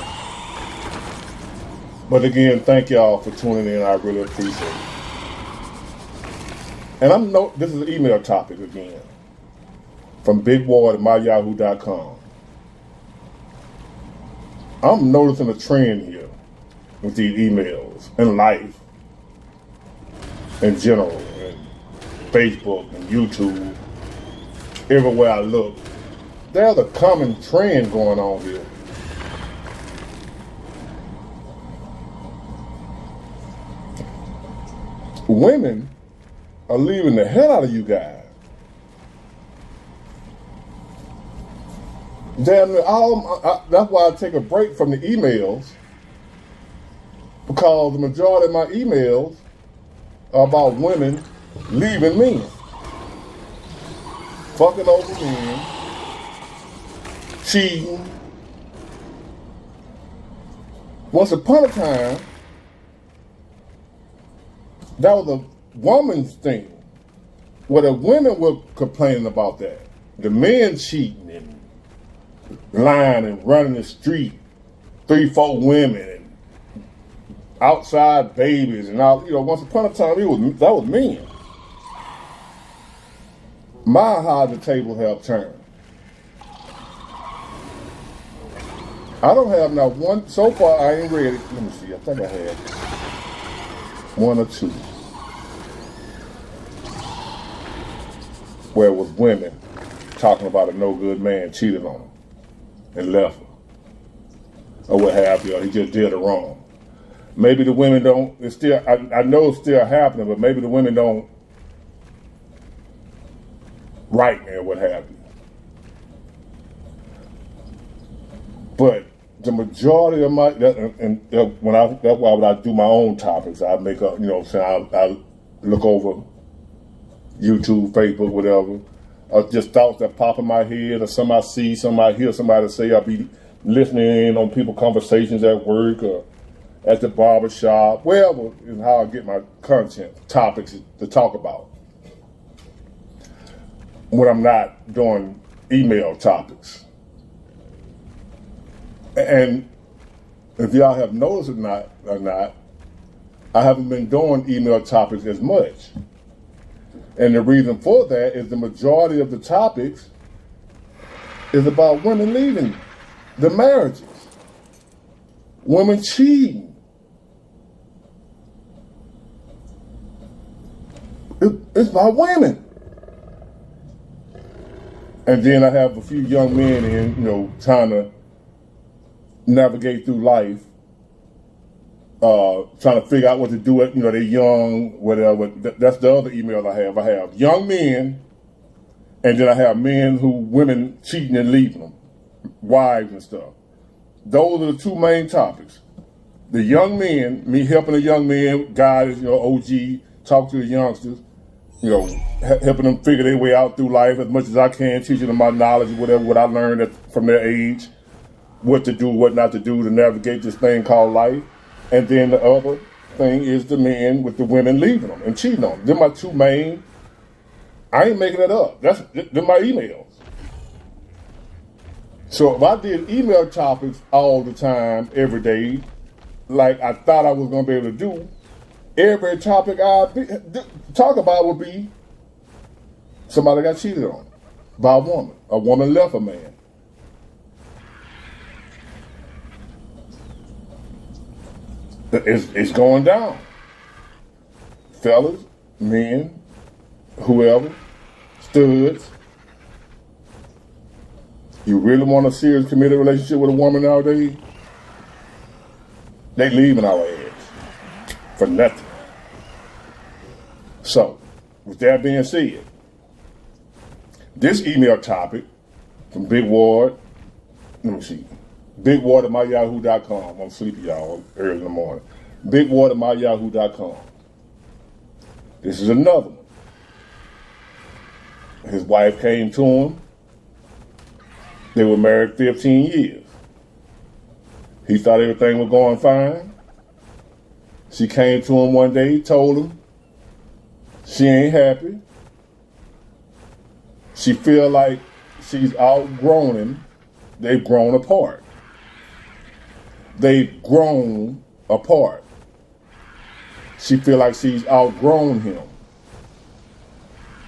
But again, thank y'all for tuning in. I really appreciate it. And this is an email topic again from bigward@myyahoo.com. I'm noticing a trend here with these emails in life in general, and Facebook and YouTube, everywhere I look. There's a common trend going on here. Women are leaving the hell out of you guys. Damn, that's why I take a break from the emails, because the majority of my emails are about women leaving men, fucking over men, cheating. Once upon a time, that was a woman's thing, where the women were complaining about that. The men cheating and lying and running the street, 3-4 women and outside babies and all. Once upon a time, that was men. My how the table have turned. I don't have not one so far. I ain't read it. Let me see. I think I had one or two where it was women talking about a no good man cheated on them and left her, or what have you. He just did it wrong. Maybe the women don't. It's still. I know it's still happening, but maybe the women don't write and what have you. But the majority of my that's why when I do my own topics, I make up. I look over YouTube, Facebook, whatever. Or just thoughts that pop in my head, or something I see, something I hear somebody say. I'll be listening in on people's conversations at work or at the barber shop, wherever is how I get my content, topics to talk about. When I'm not doing email topics. And if y'all have noticed or not, I haven't been doing email topics as much. And the reason for that is the majority of the topics is about women leaving the marriages, women cheating. It's about women. And then I have a few young men in, trying to navigate through life, trying to figure out what to do. They're young, whatever. That's the other email I have. I have young men, and then I have men women cheating and leaving them, wives and stuff. Those are the two main topics. The young men, me helping the young men, guys, OG, talk to the youngsters, helping them figure their way out through life as much as I can, teaching them my knowledge, whatever, what I learned from their age, what to do, what not to do to navigate this thing called life. And then the other thing is the men with the women leaving them and cheating on them. They're my two main. I ain't making it up. They're my emails. So if I did email topics all the time, every day, like I thought I was going to be able to do, every topic I talk about would be somebody got cheated on by a woman. A woman left a man. It's going down. Fellas, men, whoever, studs. You really want a serious committed relationship with a woman nowadays? They leaving our ass for nothing. So, with that being said, this email topic from Big Ward, let me see, bigward@myyahoo.com. I'm sleepy, y'all, early in the morning. bigward@myyahoo.com. This is another one. His wife came to him. They were married 15 years. He thought everything was going fine. She came to him one day, told him she ain't happy. She feel like she's outgrown him. They've grown apart. They've grown apart. She feel like she's outgrown him.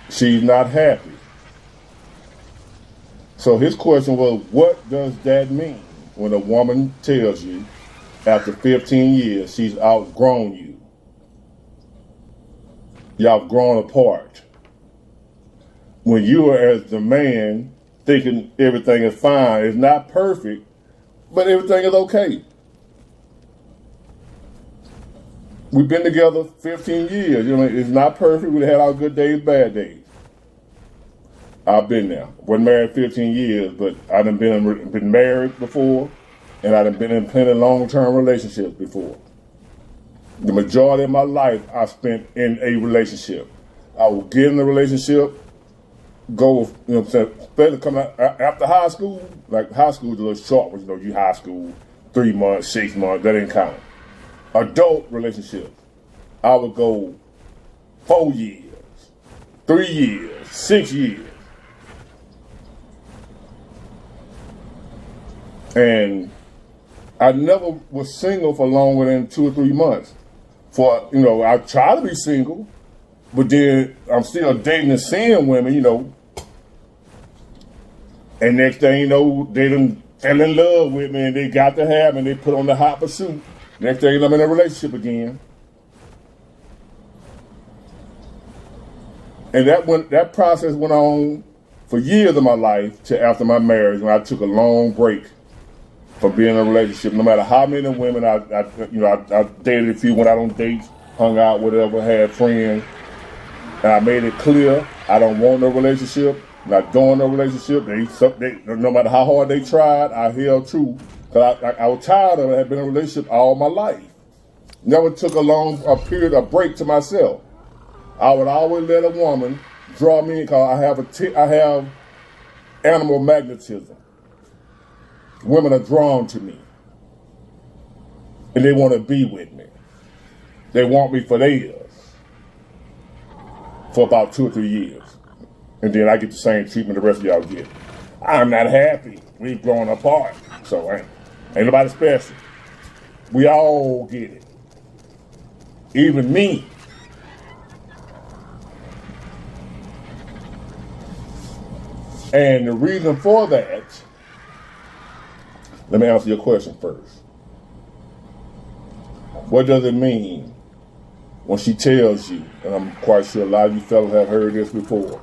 She's not happy. So his question was, what does that mean when a woman tells you after 15 years she's outgrown you? Y'all have grown apart. When you are, as the man, thinking everything is fine, it's not perfect, but everything is okay. We've been together 15 years. You know, it's not perfect. We've had our good days, bad days. I've been there. Wasn't married 15 years, but I done been married before, and I done been in plenty of long-term relationships before. The majority of my life I spent in a relationship. I would get in a relationship, go, you know what I'm saying, especially coming out after high school. Like high school is a little short, you know, you high school, 3 months, 6 months, that didn't count. Adult relationships, I would go 4 years, 3 years, 6 years. And I never was single for longer than 2 or 3 months. For, you know, I try to be single, but then I'm still dating and seeing women, you know. And next thing you know, they done fell in love with me and they got to have me and they put on the hot pursuit. Next thing you know, I'm in a relationship again. And that process went on for years of my life till after my marriage, when I took a long break from being in a relationship. No matter how many women I dated a few, went out on dates, hung out, whatever, had friends. And I made it clear I don't want no relationship, not doing no relationship. They no matter how hard they tried, I held true. Cause I was tired of it. I had been in a relationship all my life. Never took a period of break to myself. I would always let a woman draw me in, because I have animal magnetism. Women are drawn to me. And they want to be with me. They want me for theirs. For about 2 or 3 years. And then I get the same treatment the rest of y'all get. I'm not happy. We've grown apart. So ain't nobody special. We all get it. Even me. And the reason for that, let me answer your question first. What does it mean when she tells you, and I'm quite sure a lot of you fellas have heard this before,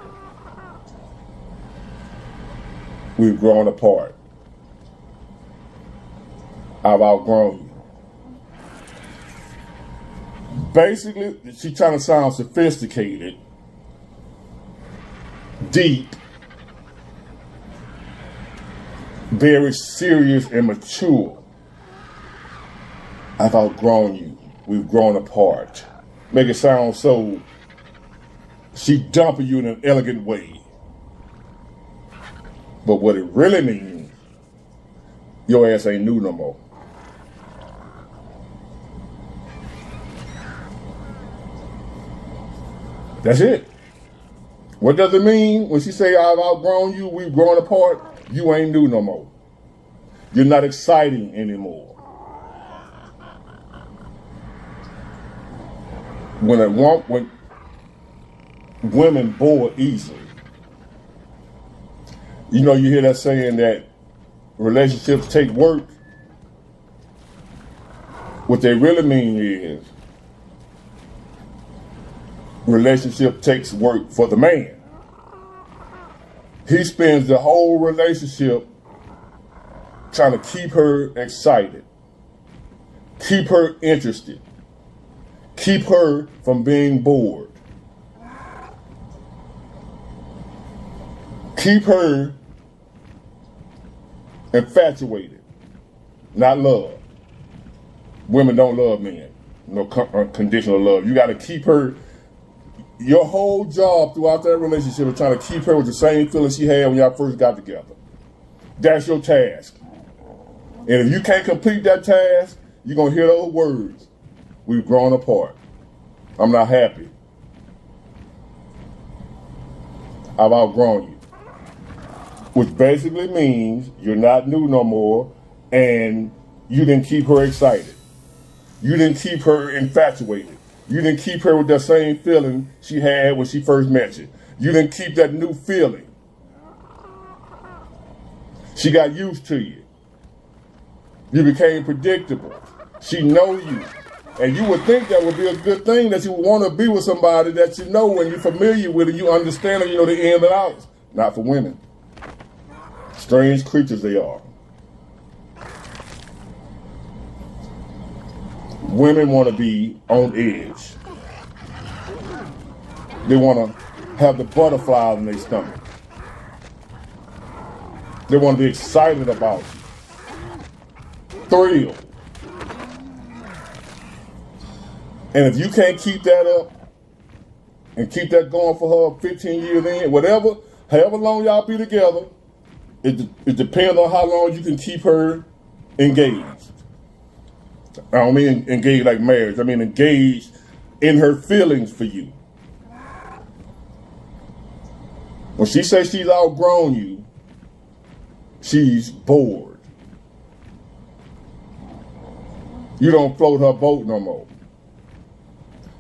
we've grown apart. I've outgrown you. Basically, she's trying to sound sophisticated, deep, very serious and mature. I've outgrown you. We've grown apart. Make it sound so she dumping you in an elegant way. But what it really means, your ass ain't new no more. That's it. What does it mean when she say I've outgrown you, we've grown apart? You ain't new no more. You're not exciting anymore. When women bore easily, you know, you hear that saying that relationships take work. What they really mean is relationship takes work for the man. He spends the whole relationship trying to keep her excited, keep her interested, keep her from being bored, keep her infatuated, not love. Women don't love men, no conditional love. You got to keep her. Your whole job throughout that relationship is trying to keep her with the same feeling she had when y'all first got together. That's your task. And if you can't complete that task, you're going to hear those words. We've grown apart. I'm not happy. I've outgrown you. Which basically means you're not new no more, and you didn't keep her excited. You didn't keep her infatuated. You didn't keep her with that same feeling she had when she first met you. You didn't keep that new feeling. She got used to you. You became predictable. She know you. And you would think that would be a good thing, that you would want to be with somebody that you know and you're familiar with and you understand and you know the ins and outs. Not for women. Strange creatures they are. Women want to be on edge. They want to have the butterflies in their stomach. They want to be excited about you. Thrilled. And if you can't keep that up and keep that going for her 15 years in, however long y'all be together, it depends on how long you can keep her engaged. I don't mean engaged like marriage. I mean engaged in her feelings for you. When she says she's outgrown you, she's bored. You don't float her boat no more.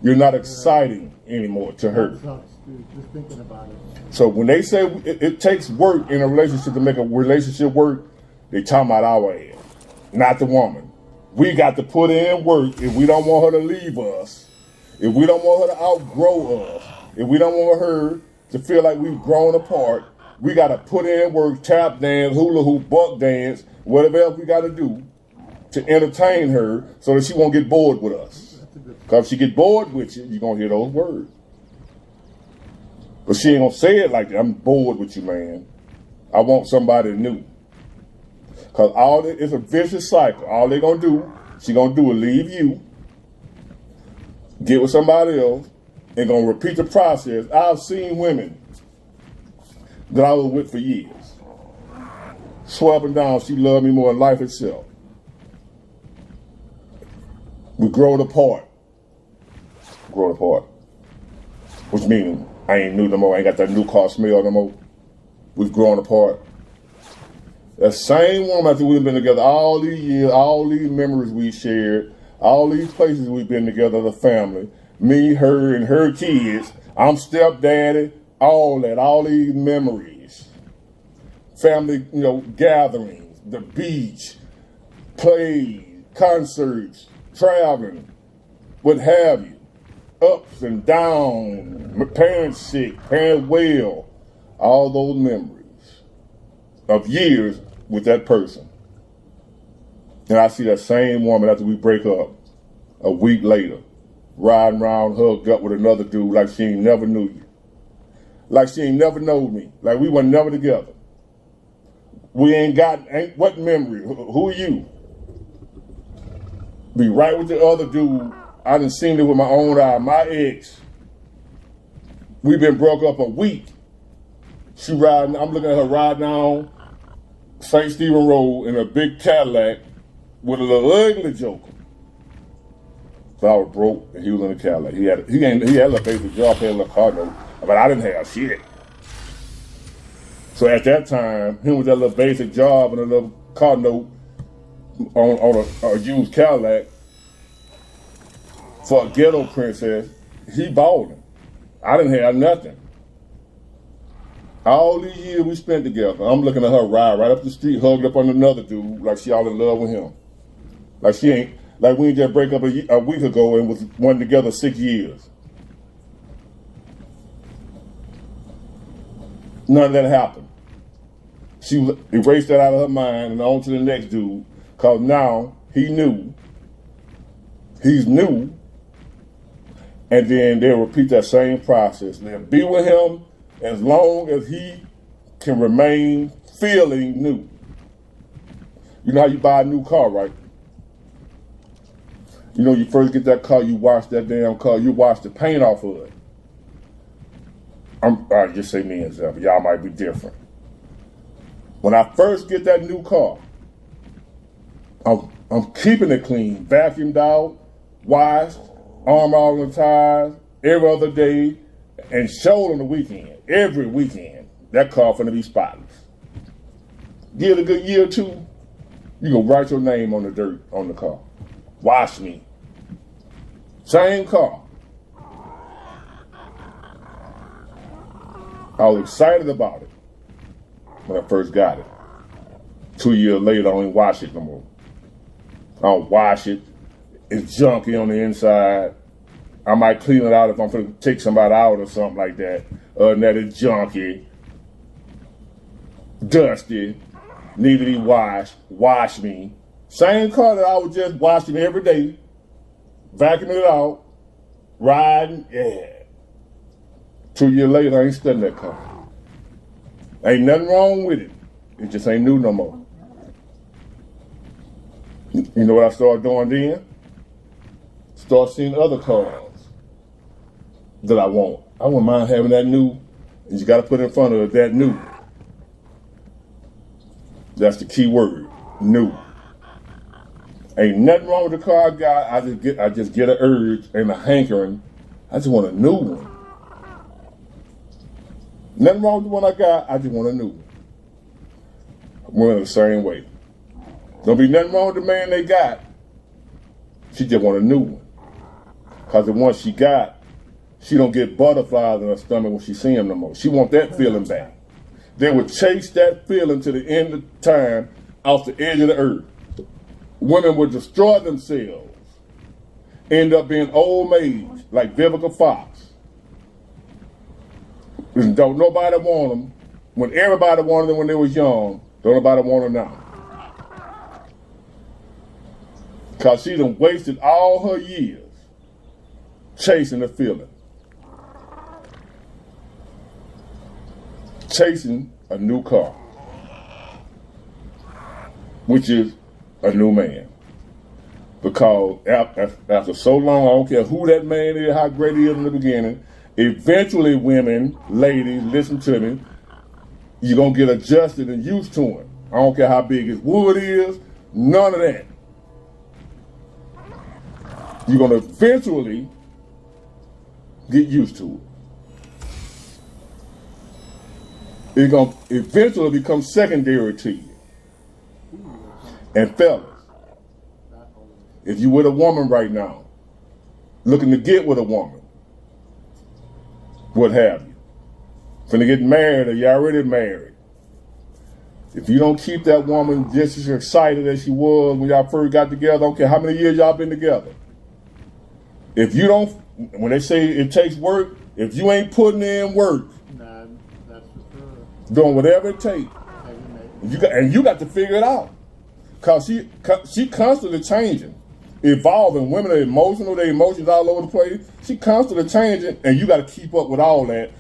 You're not exciting anymore to her. That sucks, dude, just thinking about it. So when they say it takes work in a relationship to make a relationship work, they talking about our ass, not the woman. We got to put in work if we don't want her to leave us, if we don't want her to outgrow us, if we don't want her to feel like we've grown apart. We got to put in work, tap dance, hula hoop, buck dance, whatever else we got to do to entertain her so that she won't get bored with us. Because if she get bored with you, you're going to hear those words. But she ain't going to say it like that. I'm bored with you, man. I want somebody new. Because it's a vicious cycle. All they're going to do, she going to do is leave you, get with somebody else, and going to repeat the process. I've seen women that I was with for years swear up and down she loved me more than life itself. We growed apart. Which means I ain't new no more. I ain't got that new car smell no more. We've grown apart. That same woman, after we've been together all these years, all these memories we shared, all these places we've been together as a family, me, her, and her kids, I'm stepdaddy, all that, all these memories. Family, gatherings, the beach, plays, concerts, traveling, what have you. Ups and downs, my parents sick, parents well, all those memories of years with that person. And I see that same woman after we break up a week later, riding around hugged up with another dude like she ain't never knew you. Like she ain't never knowed me. Like we were never together. We what memory? Who are you? Be right with the other dude. I done seen it with my own eye. My ex, we've been broke up a week. She riding, I'm looking at her riding down St. Stephen Road in a big Cadillac with a little ugly joker. So I was broke and he was in a Cadillac. He had a little basic job, had a little car note, but I didn't have shit. So at that time, him with that little basic job and a little car note on a used Cadillac for a ghetto princess, he balling. I didn't have nothing. All these years we spent together, I'm looking at her ride right up the street, hugged up on another dude, like she all in love with him. Like we just break up a week ago and was one together 6 years. None of that happened. She erased that out of her mind and on to the next dude, because now he's new, and then they'll repeat that same process. They'll be with him as long as he can remain feeling new. You know how you buy a new car, right? You know, you first get that car, you wash that damn car, you wash the paint off of it. I just say me and example. Y'all might be different. When I first get that new car, I'm keeping it clean, vacuumed out, washed, arm all the tires, every other day, and showed on the weekend. Every weekend, that car finna be spotless. Give it a good year or two, you gonna write your name on the dirt on the car. Wash me. Same car. I was excited about it when I first got it. 2 years later, I don't even wash it no more. I don't wash it. It's junky on the inside. I might clean it out if I'm going to take somebody out or something like that. Other than that, it's junky, dusty, need to be washed. Wash me. Same car that I was just washing every day, vacuuming it out, riding, yeah. 2 years later, I ain't studying that car. Ain't nothing wrong with it. It just ain't new no more. You know what I started doing then? Start seeing other cars that I want. I wouldn't mind having that new, and you got to put in front of it that new. That's the key word, new. Ain't nothing wrong with the car I got. I just get an urge and a hankering. I just want a new one. Nothing wrong with the one I got. I just want a new one. We're the same way. Don't be nothing wrong with the man they got. She just want a new one. Because the one she got, she don't get butterflies in her stomach when she see him no more. She want that feeling back. They would chase that feeling to the end of time off the edge of the earth. Women would destroy themselves, end up being old maids like Vivica Fox. And don't nobody want them. When everybody wanted them when they was young, don't nobody want them now. Because she done wasted all her years chasing the feeling. Chasing a new car, which is a new man. Because after so long, I don't care who that man is, how great he is in the beginning, eventually women, ladies, listen to me, you're going to get adjusted and used to him. I don't care how big his wood is, none of that. You're going to eventually get used to it. It's going to eventually become secondary to you. And fellas, if you with a woman right now, looking to get with a woman, what have you, finna get married or you already married, if you don't keep that woman just as excited as she was when y'all first got together, I don't care how many years y'all been together. If you don't, when they say it takes work, if you ain't putting in work, Nah, that's for sure. doing whatever it takes, you got to figure it out. Cause she constantly changing, evolving. Women are emotional, their emotions all over the place. She constantly changing, and you got to keep up with all that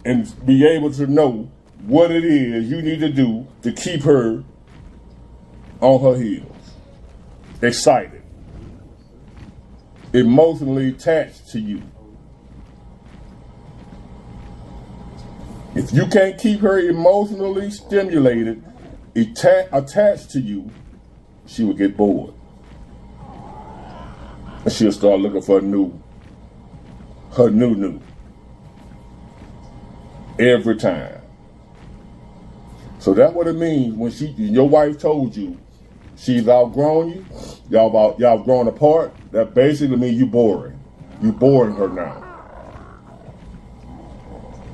and be able to know what it is you need to do to keep her on her heels, excited, emotionally attached to you. If you can't keep her emotionally stimulated, attached to you, she will get bored. And she'll start looking for her new. Every time. So that's what it means when your wife told you she's outgrown you, y'all grown apart, that basically means you boring. You boring her now.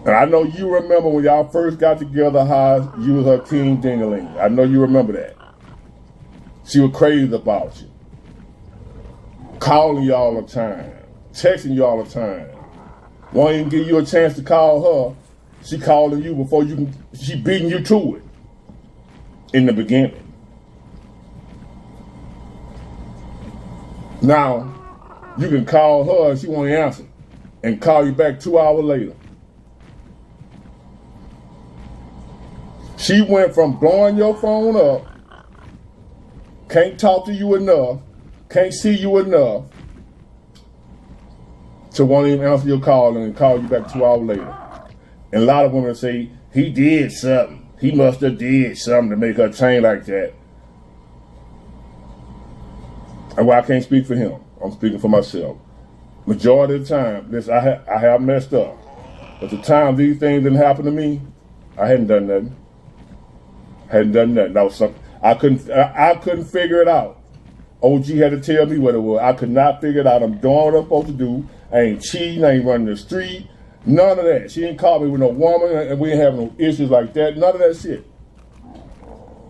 And I know you remember when y'all first got together how you was her king ding-a-ling. I know you remember that. She was crazy about you. Calling you all the time. Texting you all the time. Won't even give you a chance to call her. she calling you before you can, she beating you to it in the beginning. Now, you can call her and she won't answer and call you back 2 hours later. She went from blowing your phone up, can't talk to you enough, can't see you enough, to won't even answer your call and call you back 2 hours later. And a lot of women say, he did something. He must have did something to make her change like that. And well, I can't speak for him. I'm speaking for myself. Majority of the time, listen, I have messed up. But the time these things didn't happen to me, I hadn't done nothing. That was something I couldn't figure it out. OG had to tell me what it was. I could not figure it out. I'm doing what I'm supposed to do. I ain't cheating. I ain't running the street. None of that. She ain't called me with no woman, and we ain't having no issues like that. None of that shit.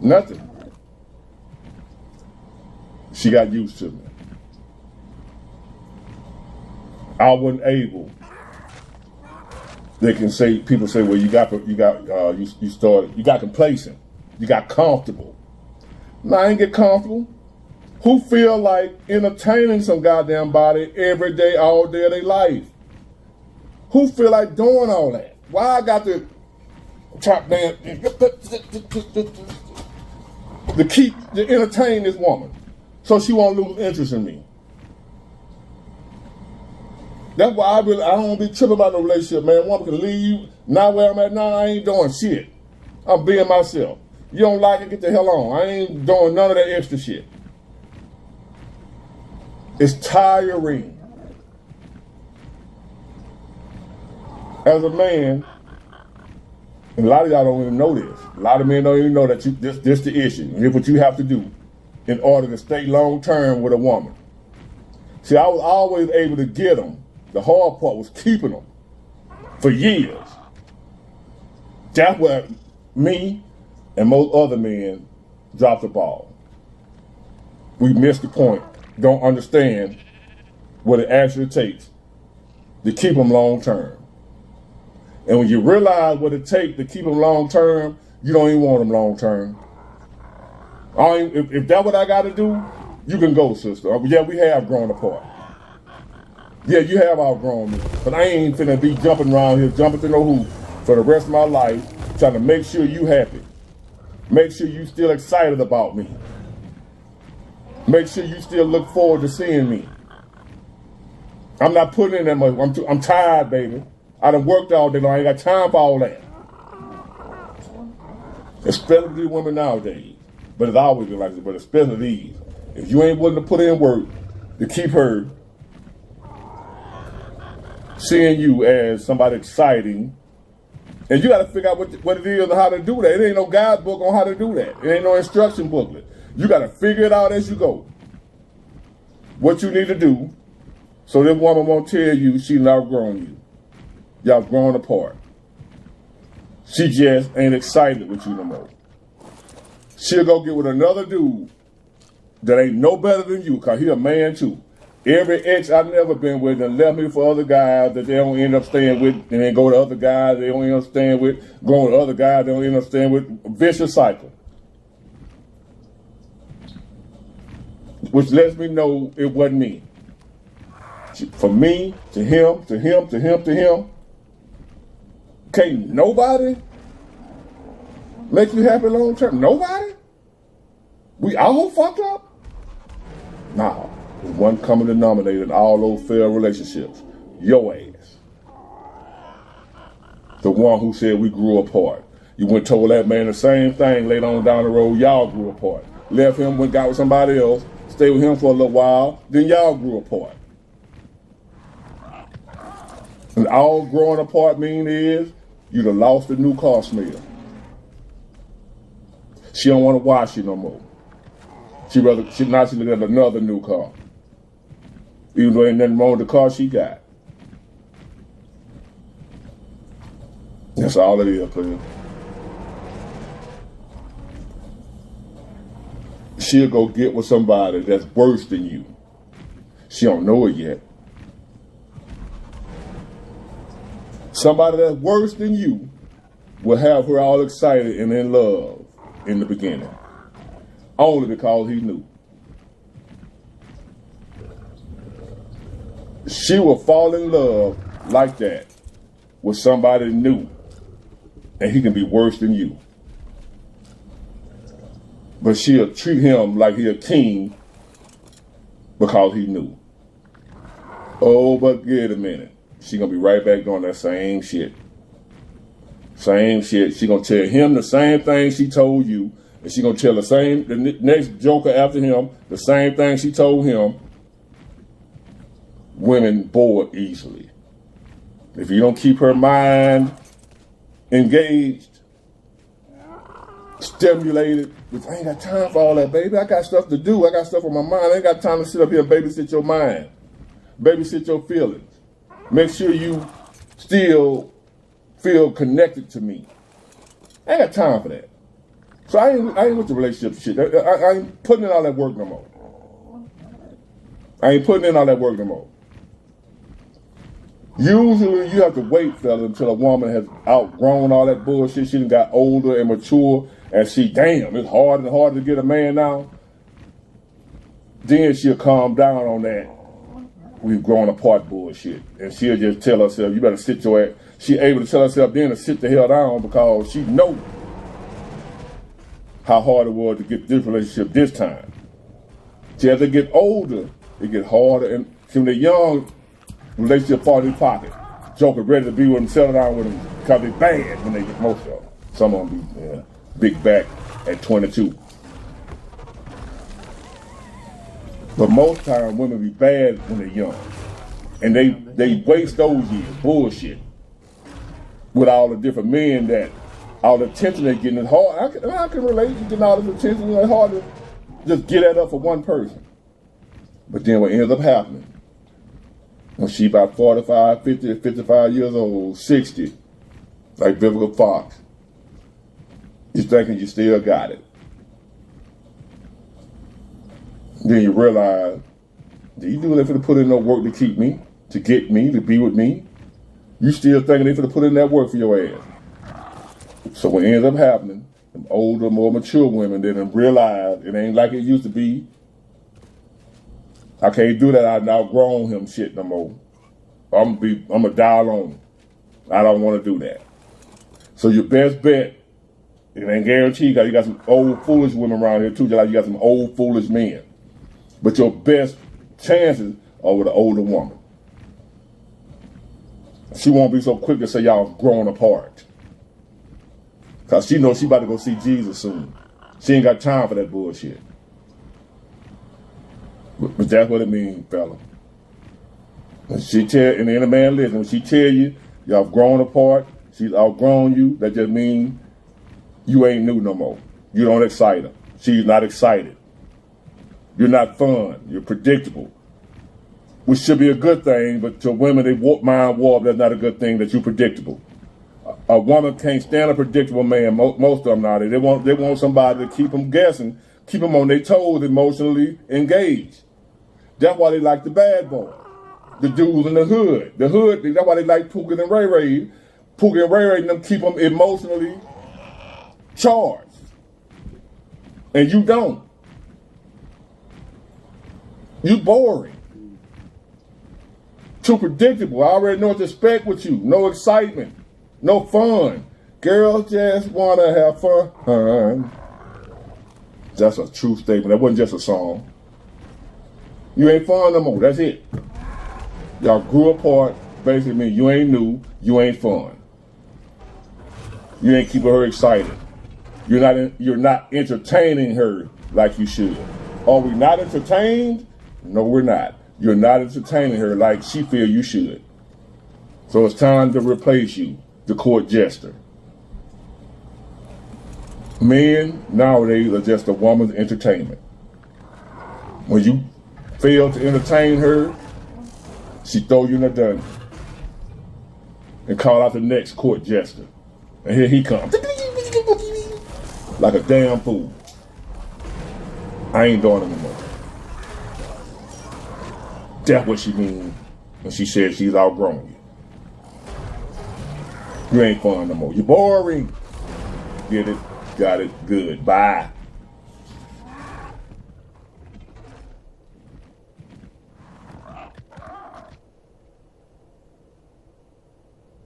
Nothing. She got used to me. I wasn't able. They can say, people say, well, you got complacent. You got comfortable. No, I ain't get comfortable. Who feel like entertaining some goddamn body every day, all day of their life? Who feel like doing all that? Why I got to tap down to entertain this woman so she won't lose interest in me? That's why I don't want to be tripping about no relationship, man. Woman can leave. Now where I'm at now, I ain't doing shit. I'm being myself. You don't like it, get the hell on. I ain't doing none of that extra shit. It's tiring. As a man, and a lot of y'all don't even know this. A lot of men don't even know that this the issue. And it's what you have to do in order to stay long term with a woman. See, I was always able to get them. The hard part was keeping them for years. That's where me and most other men dropped the ball. We missed the point. Don't understand what it actually takes to keep them long term. And when you realize what it takes to keep them long term, you don't even want them long term. If that's what I got to do, you can go, sister. Yeah, we have grown apart. Yeah, you have outgrown me. But I ain't finna be jumping around here, jumping through no hoop for the rest of my life, trying to make sure you happy. Make sure you still excited about me. Make sure you still look forward to seeing me. I'm not putting in that much. I'm tired, baby. I done worked all day long. I ain't got time for all that. Especially these women nowadays. But it's always been like this, but especially these. If you ain't willing to put in work to keep her seeing you as somebody exciting, and you got to figure out what it is and how to do that. It ain't no guidebook on how to do that. It ain't no instruction booklet. You got to figure it out as you go. What you need to do so this woman won't tell you she's outgrown you. Y'all grown apart. She just ain't excited with you no more. She'll go get with another dude that ain't no better than you, because he a man too. Every ex I've never been with and left me for other guys that they don't end up staying with, and then go to other guys they don't end up staying with, going to other guys they don't end up staying with. A vicious cycle. Which lets me know it wasn't me. From me, to him, to him, to him, to him. Can't nobody make you happy long term? Nobody? We all fucked up? Nah. There's one common denominator in all those failed relationships. Your ass. The one who said we grew apart. You went and told that man the same thing later on down the road. Y'all grew apart. Left him, went got with somebody else. Stayed with him for a little while. Then y'all grew apart. And all growing apart mean is you done lost the new car smell. She don't want to wash you no more. She looking at another new car. Even though ain't nothing wrong with the car she got. That's all it is, player. She'll go get with somebody that's worse than you. She don't know it yet. Somebody that's worse than you will have her all excited and in love in the beginning, only because he knew. She will fall in love like that with somebody new, and he can be worse than you. But she'll treat him like he a king because he knew. Oh, but wait a minute. She gonna be right back doing that same shit. Same shit. She gonna tell him the same thing she told you, and she gonna tell the next joker after him the same thing she told him. Women bored easily. If you don't keep her mind engaged, stimulated, which I ain't got time for all that, baby. I got stuff to do. I got stuff on my mind. I ain't got time to sit up here and babysit your mind. Babysit your feelings. Make sure you still feel connected to me. I ain't got time for that. So I ain't with the relationship shit. I ain't putting in all that work no more. I ain't putting in all that work no more. Usually you have to wait, fella, until a woman has outgrown all that bullshit. She done got older and mature, and she, damn, it's harder and harder to get a man now. Then she'll calm down on that we've grown apart bullshit. And she'll just tell herself, you better sit your ass. She able to tell herself then to sit the hell down because she knows how hard it was to get this relationship this time. See, as they get older, it get harder. And when they're young, relationship fall in his pocket. Joker ready to be with him, settle down with him, because they bad when they get most of them. Some of them be big back at 22. But most times women be bad when they're young. And they waste those years, bullshit. With all the different men that, all the attention they're getting, it's hard. I can relate, you getting all this attention, it's hard to just get that up for one person. But then what ends up happening, when she about 45, 50, 55 years old, 60, like Vivica Fox, you're thinking you still got it. Then you realize, do you do that for to put in no work to keep me, to get me, to be with me? You still thinking they for to put in that work for your ass. So what ends up happening, them older, more mature women, they done realize it ain't like it used to be. I can't do that. I've outgrown him shit no more. I'm a die alone. I don't want to do that. So your best bet, it ain't guaranteed, because you got some old foolish women around here too, just like you got some old foolish men. But your best chances are with an older woman. She won't be so quick to say y'all grown apart. Because she knows she about to go see Jesus soon. She ain't got time for that bullshit. But that's what it means, fella. When she tell, and any man listen, when she tell you, y'all grown apart, she's outgrown you, that just means you ain't new no more. You don't excite her. She's not excited. You're not fun. You're predictable. Which should be a good thing, but to women, they mind warp, that's not a good thing, that you're predictable. A woman can't stand a predictable man, most of them nowadays. They want somebody to keep them guessing, keep them on their toes, emotionally engaged. That's why they like the bad boy. The dudes in the hood. The hood, that's why they like Pookie and Ray Ray. Pookie and Ray Ray and them keep them emotionally charged. And you don't. You boring. Too predictable. I already know what to expect with you. No excitement. No fun. Girls just want to have fun. That's a true statement. That wasn't just a song. You ain't fun no more. That's it. Y'all grew apart. Basically mean you ain't new. You ain't fun. You ain't keeping her excited. You're not entertaining her like you should. Are we not entertained? No, we're not. You're not entertaining her like she feel you should. So it's time to replace you, the court jester. Men nowadays are just a woman's entertainment. When you fail to entertain her, she throw you in a dungeon and call out the next court jester. And here he comes. Like a damn fool. I ain't doing it anymore. That's what she means when she says she's outgrown you. You ain't fun no more. You're boring. Get it? Got it? Good. Bye.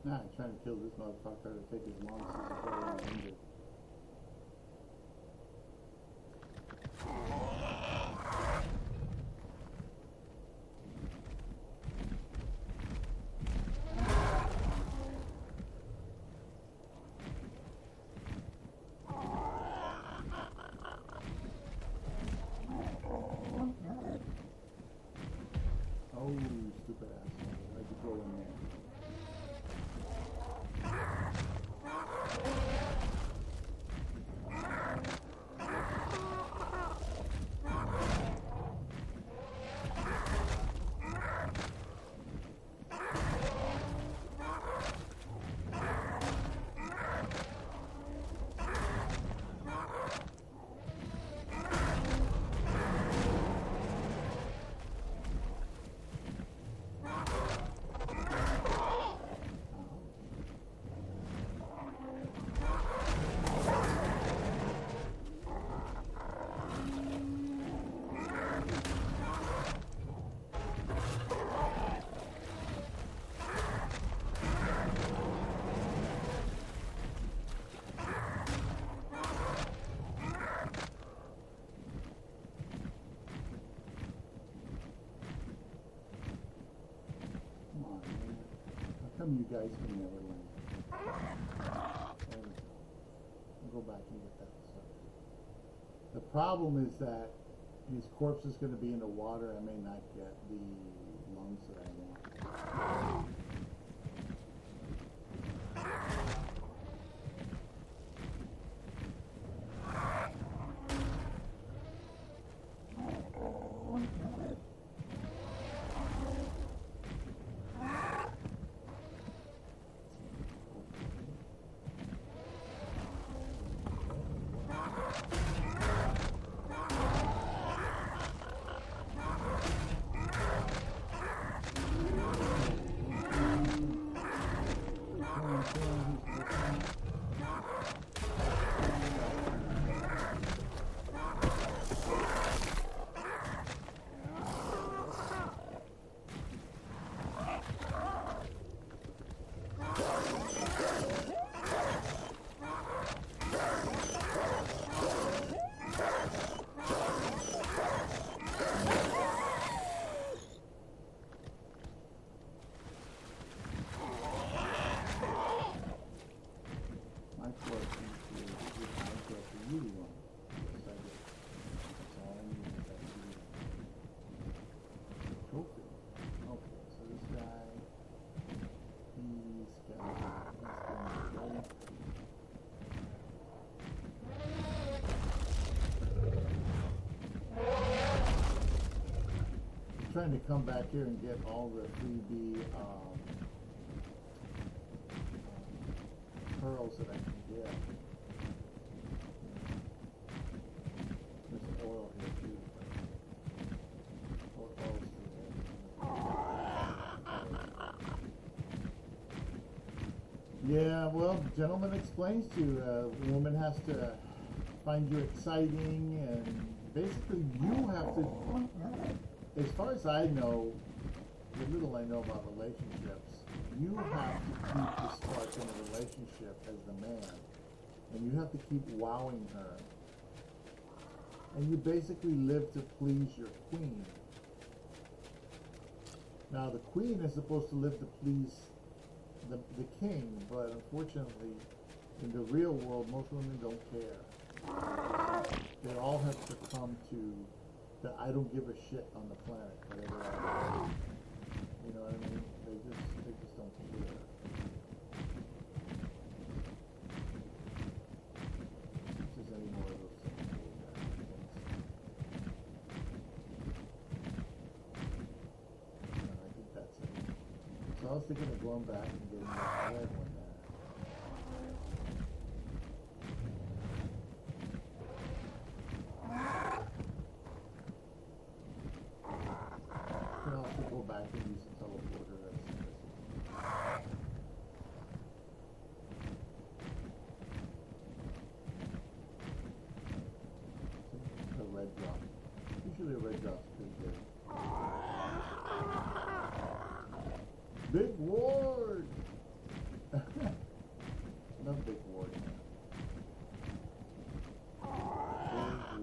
Nah, I'm trying to kill this motherfucker to take his monsters and throw him in. Oh, you stupid asshole. Why'd you go in there? Come you guys can never win. There we go. I'll go back and get that stuff. The problem is that his corpse is going to be in the water. I may not get the lungs that I want. Trying to come back here and get all the 3D pearls that I can get. There's oil here too. Yeah, well, the gentleman explains to you, a woman has to find you exciting, and basically you have to. As far as I know, the little I know about relationships, you have to keep the spark in a relationship as the man, and you have to keep wowing her. And you basically live to please your queen. Now, the queen is supposed to live to please the king, but unfortunately, in the real world, most women don't care. They all have to come to that I don't give a shit on the planet, whatever I do. You know what I mean? They just don't care. If there's any more of those things. No, I think that's it. So I was thinking of going back and getting that red one there. I'll have to go back and use the teleporter. Big Ward. Love Big Ward. Big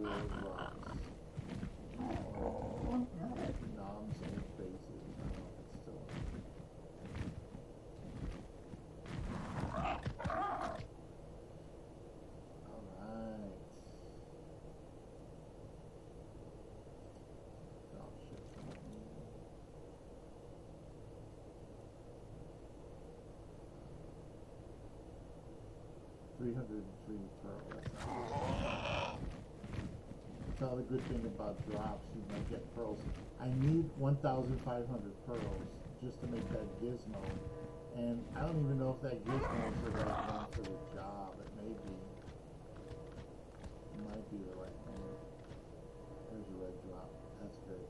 Ward rocks. Noms and faces. I don't know if it's still. Alright. Drop ship. 303 pearl. That's all the good thing about drops. You might get pearls. I need 1,500 pearls just to make that gizmo. And I don't even know if that gizmo is the right one for the job. It may be. It might be the right one. There's a red drop. That's great.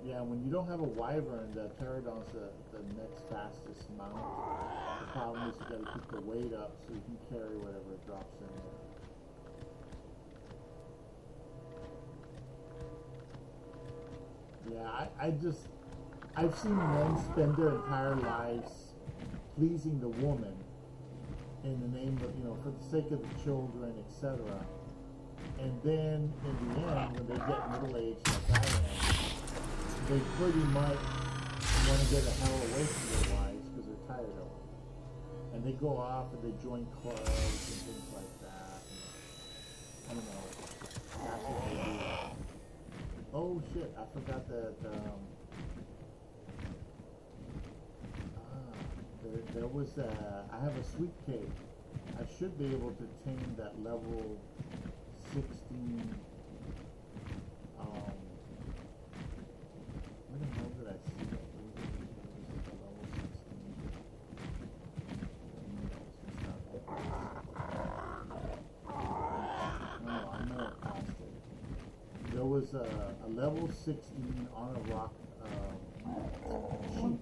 Yeah, when you don't have a wyvern, the pterodon's the next fastest mount. The problem is you gotta keep the weight up so you can carry whatever drops in there. Yeah, I've seen men spend their entire lives pleasing the woman in the name of, for the sake of the children, etc. And then in the end, when they get middle-aged like I am, they pretty much want to get the hell away from their wives because they're tired of them. And they go off and they join clubs and things like that. And, that's what they do. Oh shit, I forgot that, there was I have a sweet cake. I should be able to tame that level 16, where the hell did I see that? Level 16. No, I'm not plastic. There was a level 16 on a rock sheep.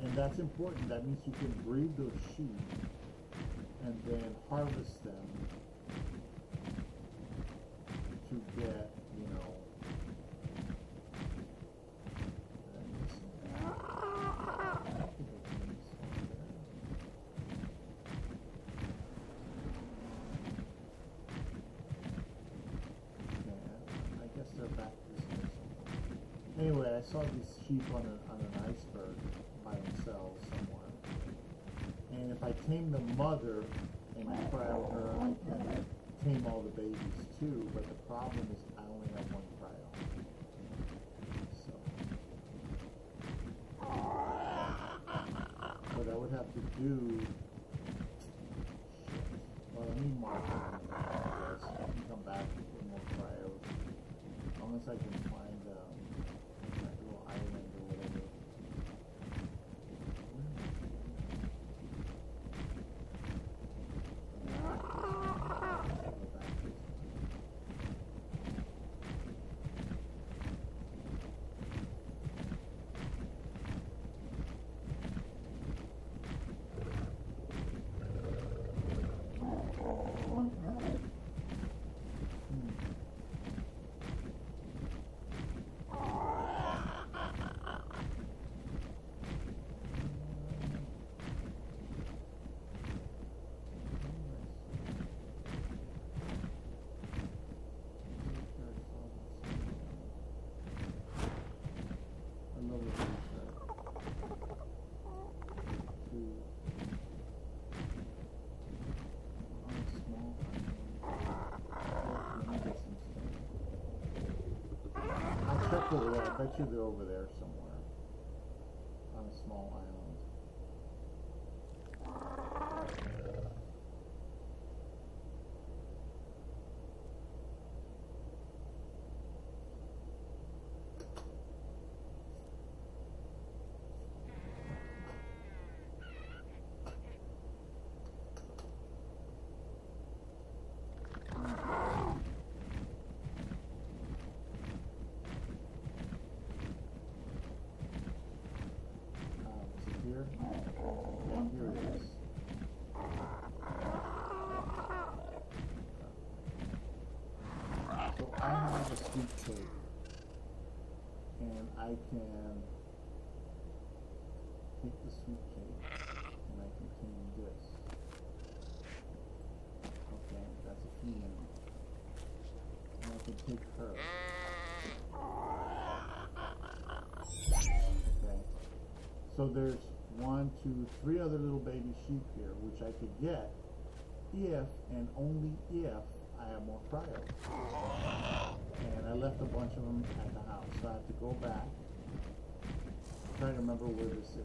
And that's important. That means you can breed those sheep and then harvest them to get, I guess they're back this way somewhere. Anyway, I saw these sheep on an iceberg by themselves somewhere. And if I tame the mother and cryo her, I can tame all the babies too, but the problem is I only have one cryo. So what I would have to do, well, let me mark it. I can come back with more cryos. As long as I can find that little island or whatever. Over there. I bet you they're over there somewhere on a small island. Here? Yeah, here it is. So I have a sweet cake, and I can take the sweet cake and I can clean this. Okay, that's a female. And I can take her. Okay. So there's 1, 2, 3 other little baby sheep here, which I could get if and only if I have more cryo. And I left a bunch of them at the house, so I have to go back. I'm trying to remember where this is.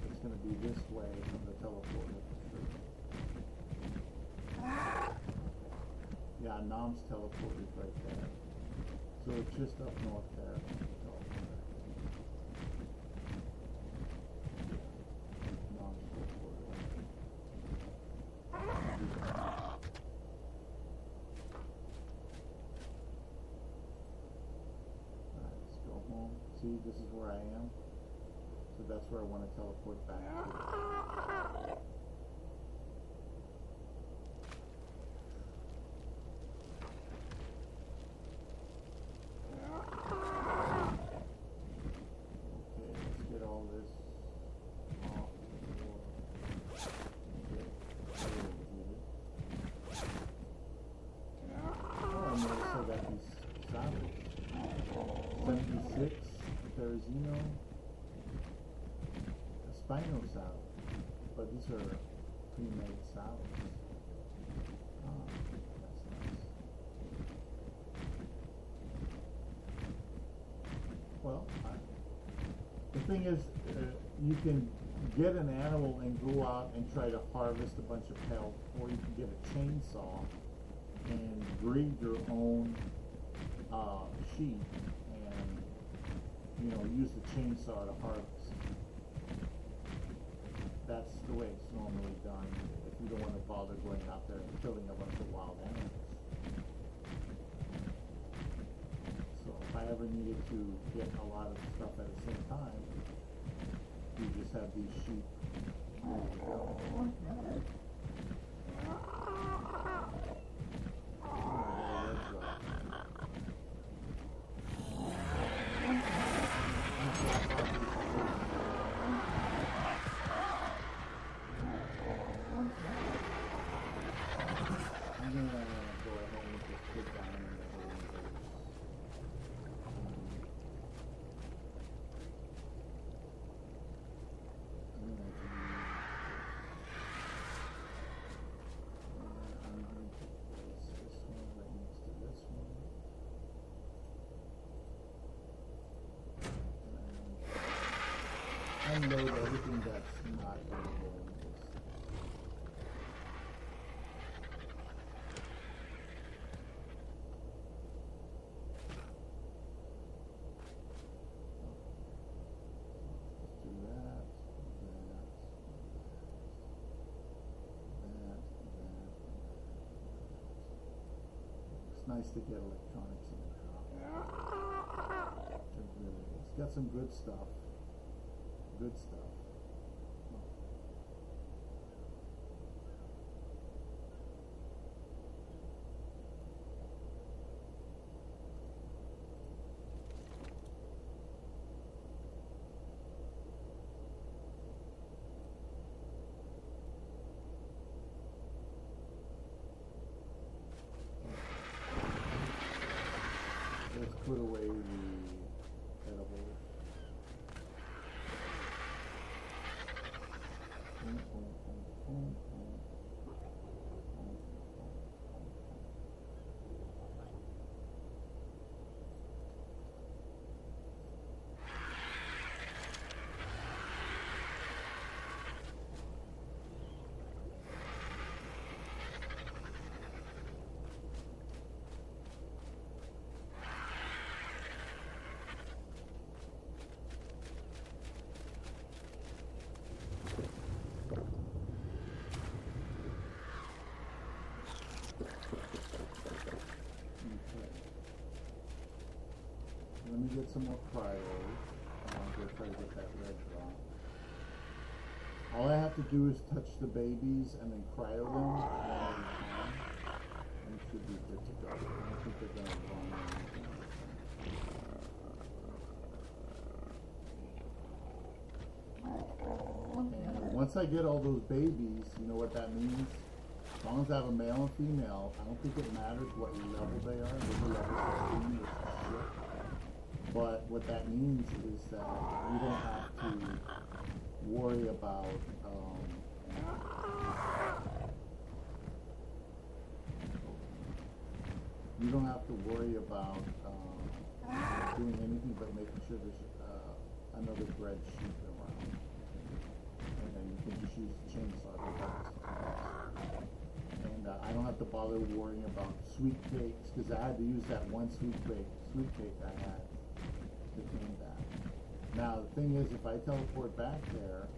It's going to be this way from the teleporter for sure. Yeah, Nom's teleporter is right there. So it's just up north there. Nom's teleporter. Alright, let's go home. See, this is where I am. So that's where I want to teleport back to. Spino salad, but these are pre-made salads. That's nice. Well, the thing is, you can get an animal and go out and try to harvest a bunch of pellet, or you can get a chainsaw and breed your own sheep, and use the chainsaw to harvest. That's the way it's normally done if you don't want to bother going out there and killing a bunch of wild animals. So if I ever needed to get a lot of stuff at the same time, you just have these sheep ready to go. Unload everything that's not going to go in this. Let's do that. It's nice to get electronics in the car. It really is. It's got some good stuff. Good stuff. Let's put away the edibles. Let me get some more cryos. I'm going to try to get that red drop. All I have to do is touch the babies and then cryo them one at a time. And it should be good to go. I don't think they're going to run or anything like that. once I get all those babies, you know what that means? As long as I have a male and female, I don't think it matters what level they are. There's a level 16, which is shit. But what that means is that we don't have to worry about you don't have to worry about doing anything but making sure there's another bred sheep around. And then you can just use the chainsaw to harvest the grass. And I don't have to bother worrying about sweet cakes, because I had to use that one sweet cake I had that came back. Now the thing is, if I teleport back there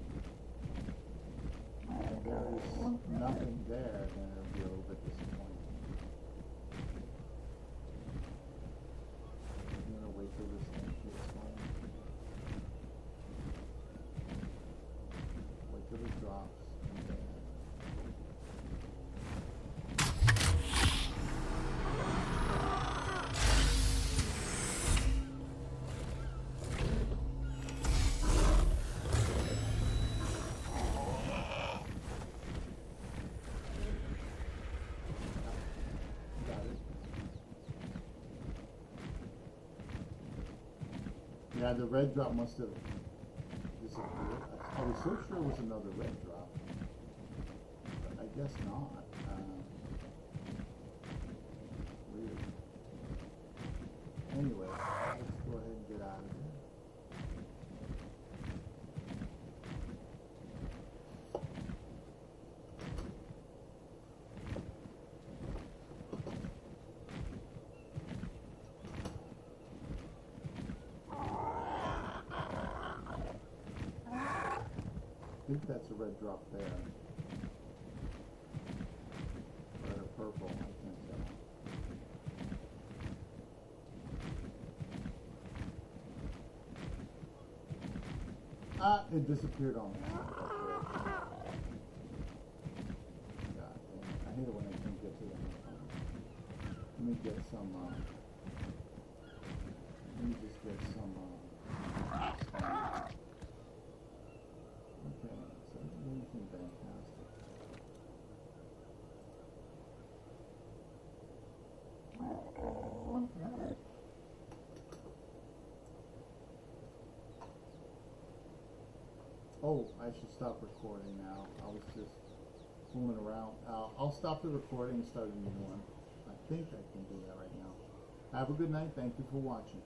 and there is nothing there, then it'll be a little bit disappointing. I'm gonna wait till this thing gets going. Wait till it drops, and then got it. Yeah, the red drop must have disappeared. I was so sure it was another red drop, but I guess not. Weird. Anyway, let's go ahead and get out of here. I think that's a red drop there. Red or purple, I can't tell. Ah, it disappeared on me. God damn it. I hate it when I can't get to it. Let me get some, let me just get some, okay, so anything fantastic. Oh, I should stop recording now. I was just fooling around. I'll stop the recording and start a new one. I think I can do that right now. Have a good night. Thank you for watching.